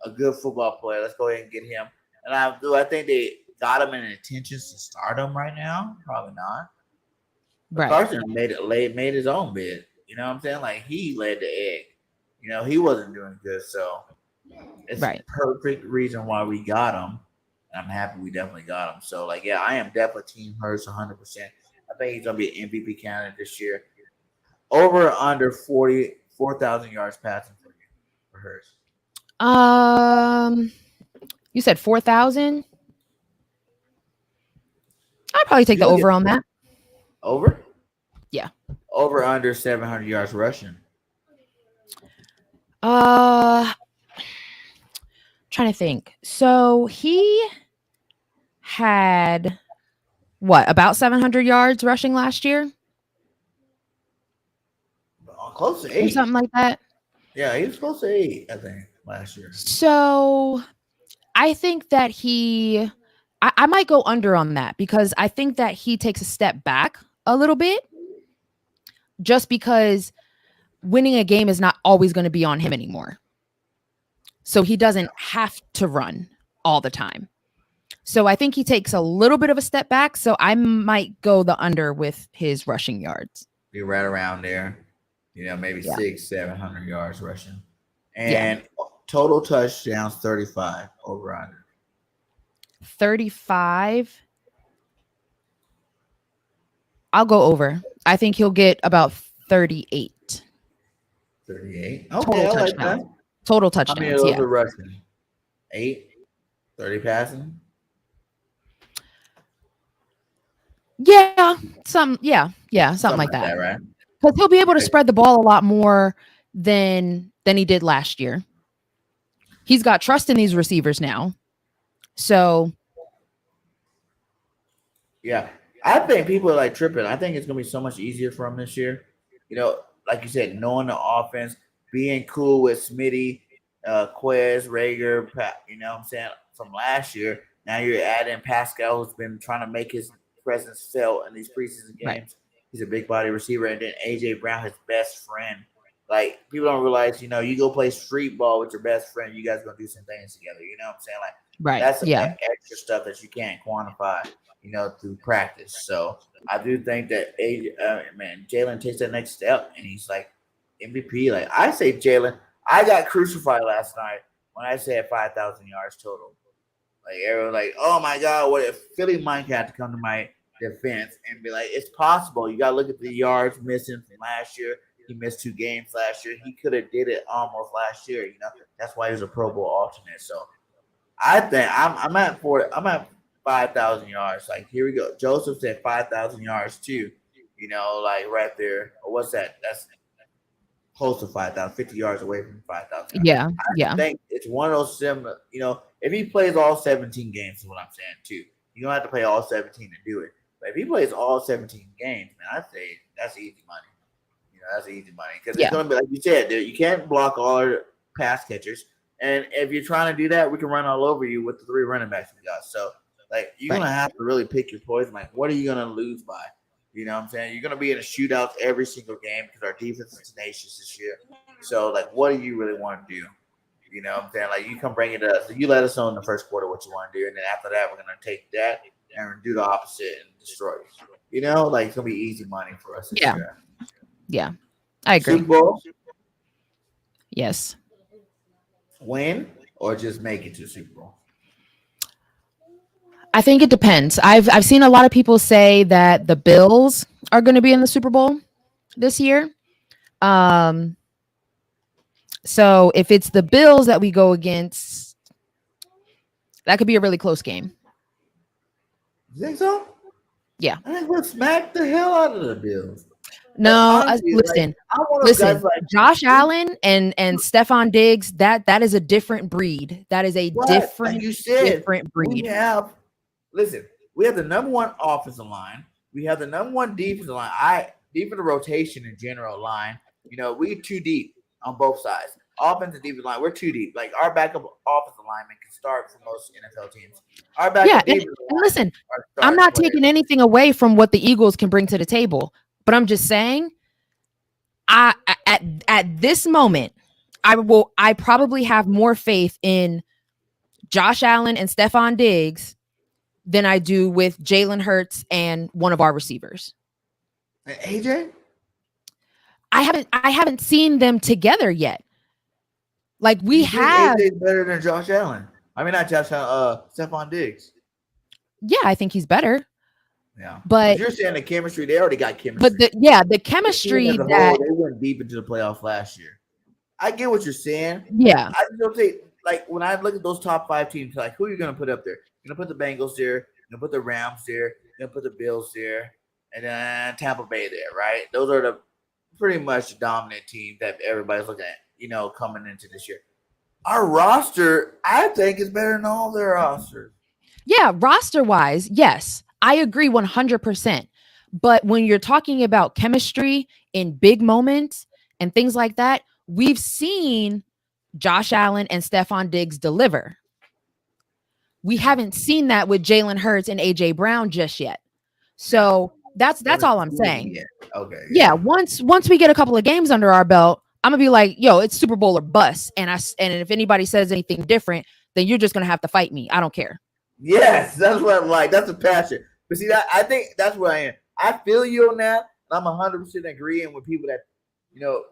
a good football player. Let's go ahead and get him. And I think they got him in intentions to start him right now. Probably not. But Right. Carson made his own bid. You know what I'm saying? Like he laid the egg. He wasn't doing good. So it's a perfect reason why we got him. And I'm happy we definitely got him. So I am definitely Team Hurts 100%. I think he's gonna be an MVP candidate this year. Over or under 4,000 yards passing for Hurts. You said 4,000. I'd probably take the over on that. Over? Yeah. Over under 700 yards rushing. Trying to think. So he had about 700 yards rushing last year? Close to 8. Or something like that. Yeah, he was close to 8, I think, last year. So I think that I might go under on that because I think that he takes a step back a little bit just because winning a game is not always going to be on him anymore. So he doesn't have to run all the time. So I think he takes a little bit of a step back. So I might go the under with his rushing yards. Be right around there. Maybe 600-700 yards rushing. And total touchdowns 35 over under. 35. I'll go over. I think he'll get about 38. 38. Okay, total I touchdowns. Like that. Total touchdowns. How many of those are rushing? 8? 30 passing? Something like that. Right? Because he'll be able to spread the ball a lot more than he did last year. He's got trust in these receivers now. So yeah, I think people are tripping. I think it's gonna be so much easier for him this year. Like you said, knowing the offense, being cool with Smitty, Quez, Rager, you know what I'm saying, from last year. Now you're adding Pascal, who's been trying to make his presence felt in these preseason games. Right. He's a big body receiver, and then AJ Brown, his best friend. People don't realize, you go play street ball with your best friend. You guys gonna do some things together. You know what I'm saying? Right. That's extra stuff that you can't quantify, through practice. So I do think that Jalen takes that next step, and he's MVP. I say Jalen. I got crucified last night when I said 5,000 yards total. Everyone oh my God, what if Philly Mike had to come to my defense and be it's possible. You got to look at the yards missing from last year. He missed 2 games last year. He could have did it almost last year. That's why he was a Pro Bowl alternate. So I think I'm at 5,000 yards. Here we go. Joseph said 5,000 yards too. Right there. What's that? That's close to 5,000, 50 yards away from 5,000. Yeah. I think it's one of those similar. If he plays all 17 games, is what I'm saying too. You don't have to play all 17 to do it. But if he plays all 17 games, man, I say that's easy money. That's easy money because it's going to be like you said. You can't block all our pass catchers, and if you're trying to do that, we can run all over you with the 3 running backs we got. So, you're going to have to really pick your poison. What are you going to lose by? You know what I'm saying? You're going to be in a shootout every single game because our defense is tenacious this year. So, what do you really want to do? You know what I'm saying? You come bring it to us. You let us know in the first quarter what you want to do, and then after that, we're going to take that and do the opposite and destroy it. It's going to be easy money for us this year. Yeah, I agree. Super Bowl? Yes. Win or just make it to Super Bowl? I think it depends. I've seen a lot of people say that the Bills are going to be in the Super Bowl this year. So if it's the Bills that we go against, that could be a really close game. You think so? Yeah. I think we'll smack the hell out of the Bills. No, listen. Josh Allen and Stephon Diggs, that is a different breed. That is a different breed. We have the number 1 offensive line. We have the number 1 defensive line. Defensive rotation in general line. We're too deep on both sides. Offensive and defensive line, we're too deep. Our backup offensive lineman can start for most NFL teams. Our backup and listen, I'm not taking anything away from what the Eagles can bring to the table. But I'm just saying At this moment, I probably have more faith in Josh Allen and Stephon Diggs than I do with Jalen Hurts and one of our receivers. AJ? I haven't seen them together yet. Like we you have AJ's better than Josh Allen. I mean, not Josh Allen, Stephon Diggs. Yeah, I think he's better. Yeah. But you're saying the chemistry, they already got chemistry. But the chemistry that they went deep into the playoffs last year. I get what you're saying. Yeah. I just don't say, like, when I look at those top 5 teams, like, who are you going to put up there? You're going to put the Bengals there. You're going to put the Rams there. You're going to put the Bills there. And then Tampa Bay there, right? Those are the pretty much dominant teams that everybody's looking at, coming into this year. Our roster, I think, is better than all their rosters. Yeah, roster-wise, yes. I agree 100%. But when you're talking about chemistry in big moments and things like that, we've seen Josh Allen and Stephon Diggs deliver. We haven't seen that with Jalen Hurts and AJ Brown just yet. So that's all I'm saying. Okay. Yeah, once we get a couple of games under our belt, I'm gonna be like, yo, it's Super Bowl or bust. And if anybody says anything different, then you're just gonna have to fight me. I don't care. Yes, that's what I'm like. That's a passion. But see, I think that's where I am. I feel you on that. And I'm 100% agreeing with people that,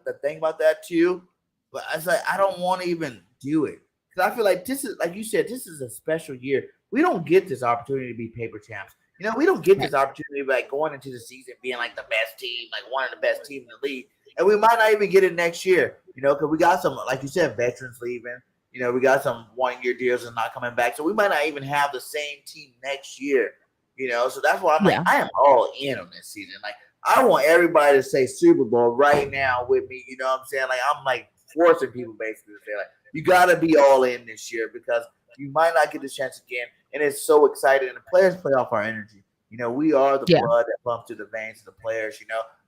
that think about that too. But I was like, I don't want to even do it. Because I feel like this is, like you said, this is a special year. We don't get this opportunity to be paper champs. We don't get this opportunity like going into the season being like the best team, like one of the best teams in the league. And we might not even get it next year, because we got some, like you said, veterans leaving. We got some 1-year deals and not coming back. So we might not even have the same team next year, So that's why I'm like, I am all in on this season. Like, I want everybody to say Super Bowl right now with me. You know what I'm saying? Like, I'm like forcing people basically to say, like, you got to be all in this year because you might not get this chance again. And it's so exciting. And the players play off our energy. We are the blood that pumps through the veins of the players,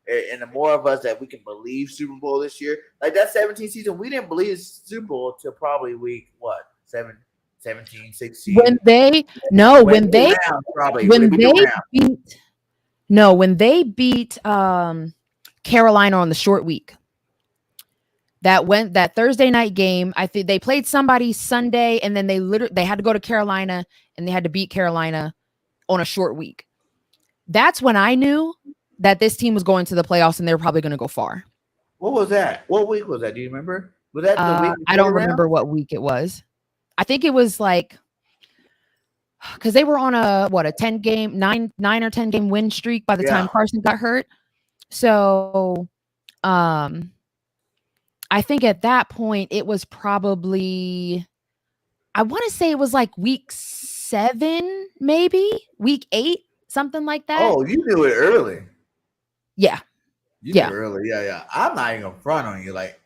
And the more of us that we can believe Super Bowl this year, like that 17 season, we didn't believe Super Bowl till probably week 17, 16. When they beat Carolina on the short week. That Thursday night game, I think they played somebody Sunday, and then they had to go to Carolina and they had to beat Carolina on a short week. That's when I knew that this team was going to the playoffs and they were probably going to go far. What was that? What week was that? Do you remember? Was that the week? I don't remember what week it was. I think it was like, because they were on a 9 or 10 game win streak by the time Carson got hurt. So, I think at that point it was probably, I want to say it was like week 7, maybe week 8, something like that. Oh, you knew it early. Yeah. You knew it early. Yeah. I'm not even gonna front on you. Like,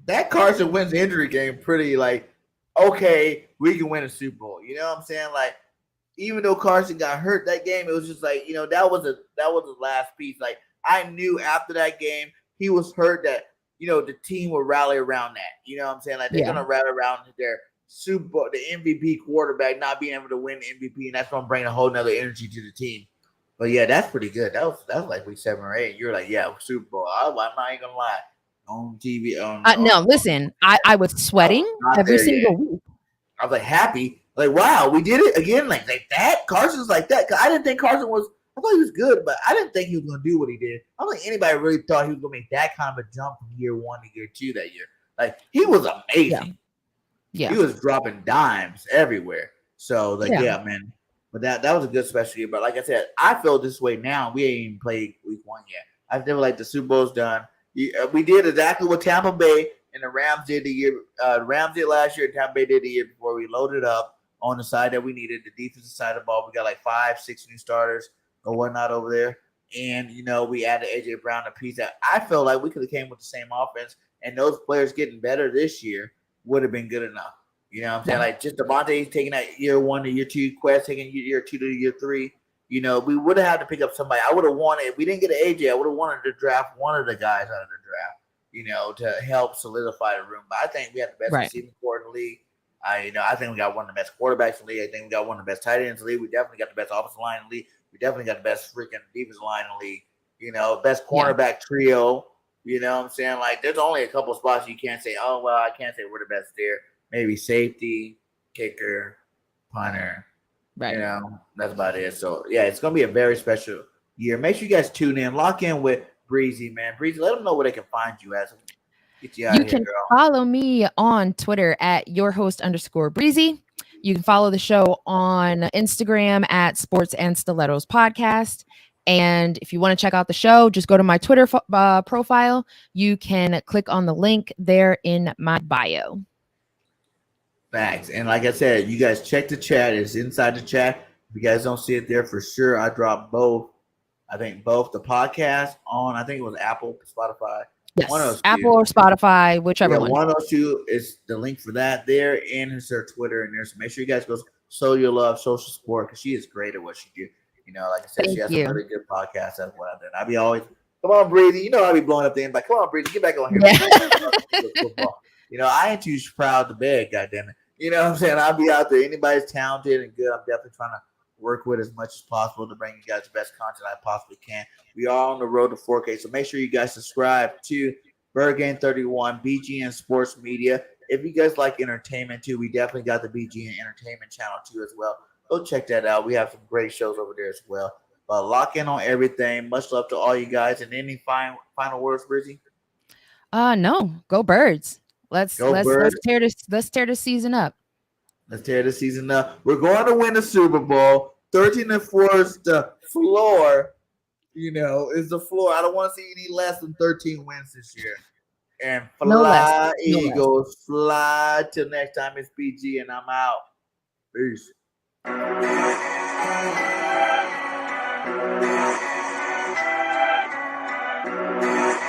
that Carson Wentz injury game pretty like, okay, we can win a Super Bowl. You know what I'm saying? Like, even though Carson got hurt that game, it was just like, that was the last piece. Like, I knew after that game he was hurt that, the team would rally around that. You know what I'm saying? Like, they're gonna rally around their Super Bowl, the MVP quarterback not being able to win the MVP, and that's gonna bring a whole nother energy to the team. But yeah, that's pretty good. That was like week 7 or 8. You're like, yeah, Super Bowl. I'm not even gonna lie. On TV. No, listen, I was sweating every single week. I was like happy, like, wow, we did it again, like that. Carson's like that. Cause I didn't think Carson was. I thought he was good, but I didn't think he was gonna do what he did. I don't think anybody really thought he was gonna make that kind of a jump from year 1 to year 2 that year. Like, he was amazing. Yeah. He was dropping dimes everywhere. So like, yeah man. But that was a good special year. But like I said, I feel this way now. We ain't even played week 1 yet. I feel like the Super Bowl's done. We did exactly what Tampa Bay and the Rams did the year. Rams did last year. Tampa Bay did the year before. We loaded up on the side that we needed, the defensive side of the ball. We got like 5-6 new starters or whatnot over there. And, we added AJ Brown a piece that I felt like we could have came with the same offense. And those players getting better this year would have been good enough. You know what I'm saying? Like, just Devontae taking that year 1 to year 2, Quest taking year 2 to year 3. We would have had to pick up somebody. I would have wanted, if we didn't get an AJ, I would have wanted to draft one of the guys out of the draft, to help solidify the room. But I think we have the best receiving core in the league. I think we got one of the best quarterbacks in the league. I think we got one of the best tight ends in the league. We definitely got the best offensive line in the league. We definitely got the best freaking defensive line in the league. Best cornerback trio. You know what I'm saying? Like, there's only a couple spots you can't say, oh, well, I can't say we're the best there. Maybe safety, kicker, punter. Right. You know, that's about it. So, yeah, it's going to be a very special year. Make sure you guys tune in. Lock in with Breezy, man. Breezy, let them know where they can find you as. Get you out You of here, can girl. follow me on Twitter at yourhost_Breezy. You can follow the show on Instagram at Sports and Stilettos Podcast. And if you want to check out the show, just go to my Twitter profile. You can click on the link there in my bio. Facts. And like I said, you guys check the chat. It's inside the chat. If you guys don't see it there, for sure, I dropped both. I think both the podcast on, I think it was Apple, Spotify. Yes, one of those Apple two. or Spotify, whichever one. One of those two is the link for that there, and it's her Twitter in there. So make sure you guys go show your love, social support, because she is great at what she do. You know, like I said, she has a really good podcast as well. And I be always, come on, Breezy. You know, I be blowing up the invite. Come on, Breezy, get back on here. Yeah. You know, I ain't too proud to beg, goddammit. You know what I'm saying? I'll be out there. Anybody's talented and good, I'm definitely trying to work with as much as possible to bring you guys the best content I possibly can. We are on the road to 4K, so make sure you guys subscribe to Bird 31, BGN Sports Media. If you guys like entertainment too, we definitely got the BGN Entertainment channel too as well. Go check that out. We have some great shows over there as well. But lock in on everything. Much love to all you guys. And any final words, Brizzy? No. Go Birds. Let's tear this season up. Let's tear the season up. We're going to win the Super Bowl. 13-4 is the floor. You know, is the floor. I don't want to see any less than 13 wins this year. And fly, Eagles, fly. Till next time, it's PG, and I'm out. Peace.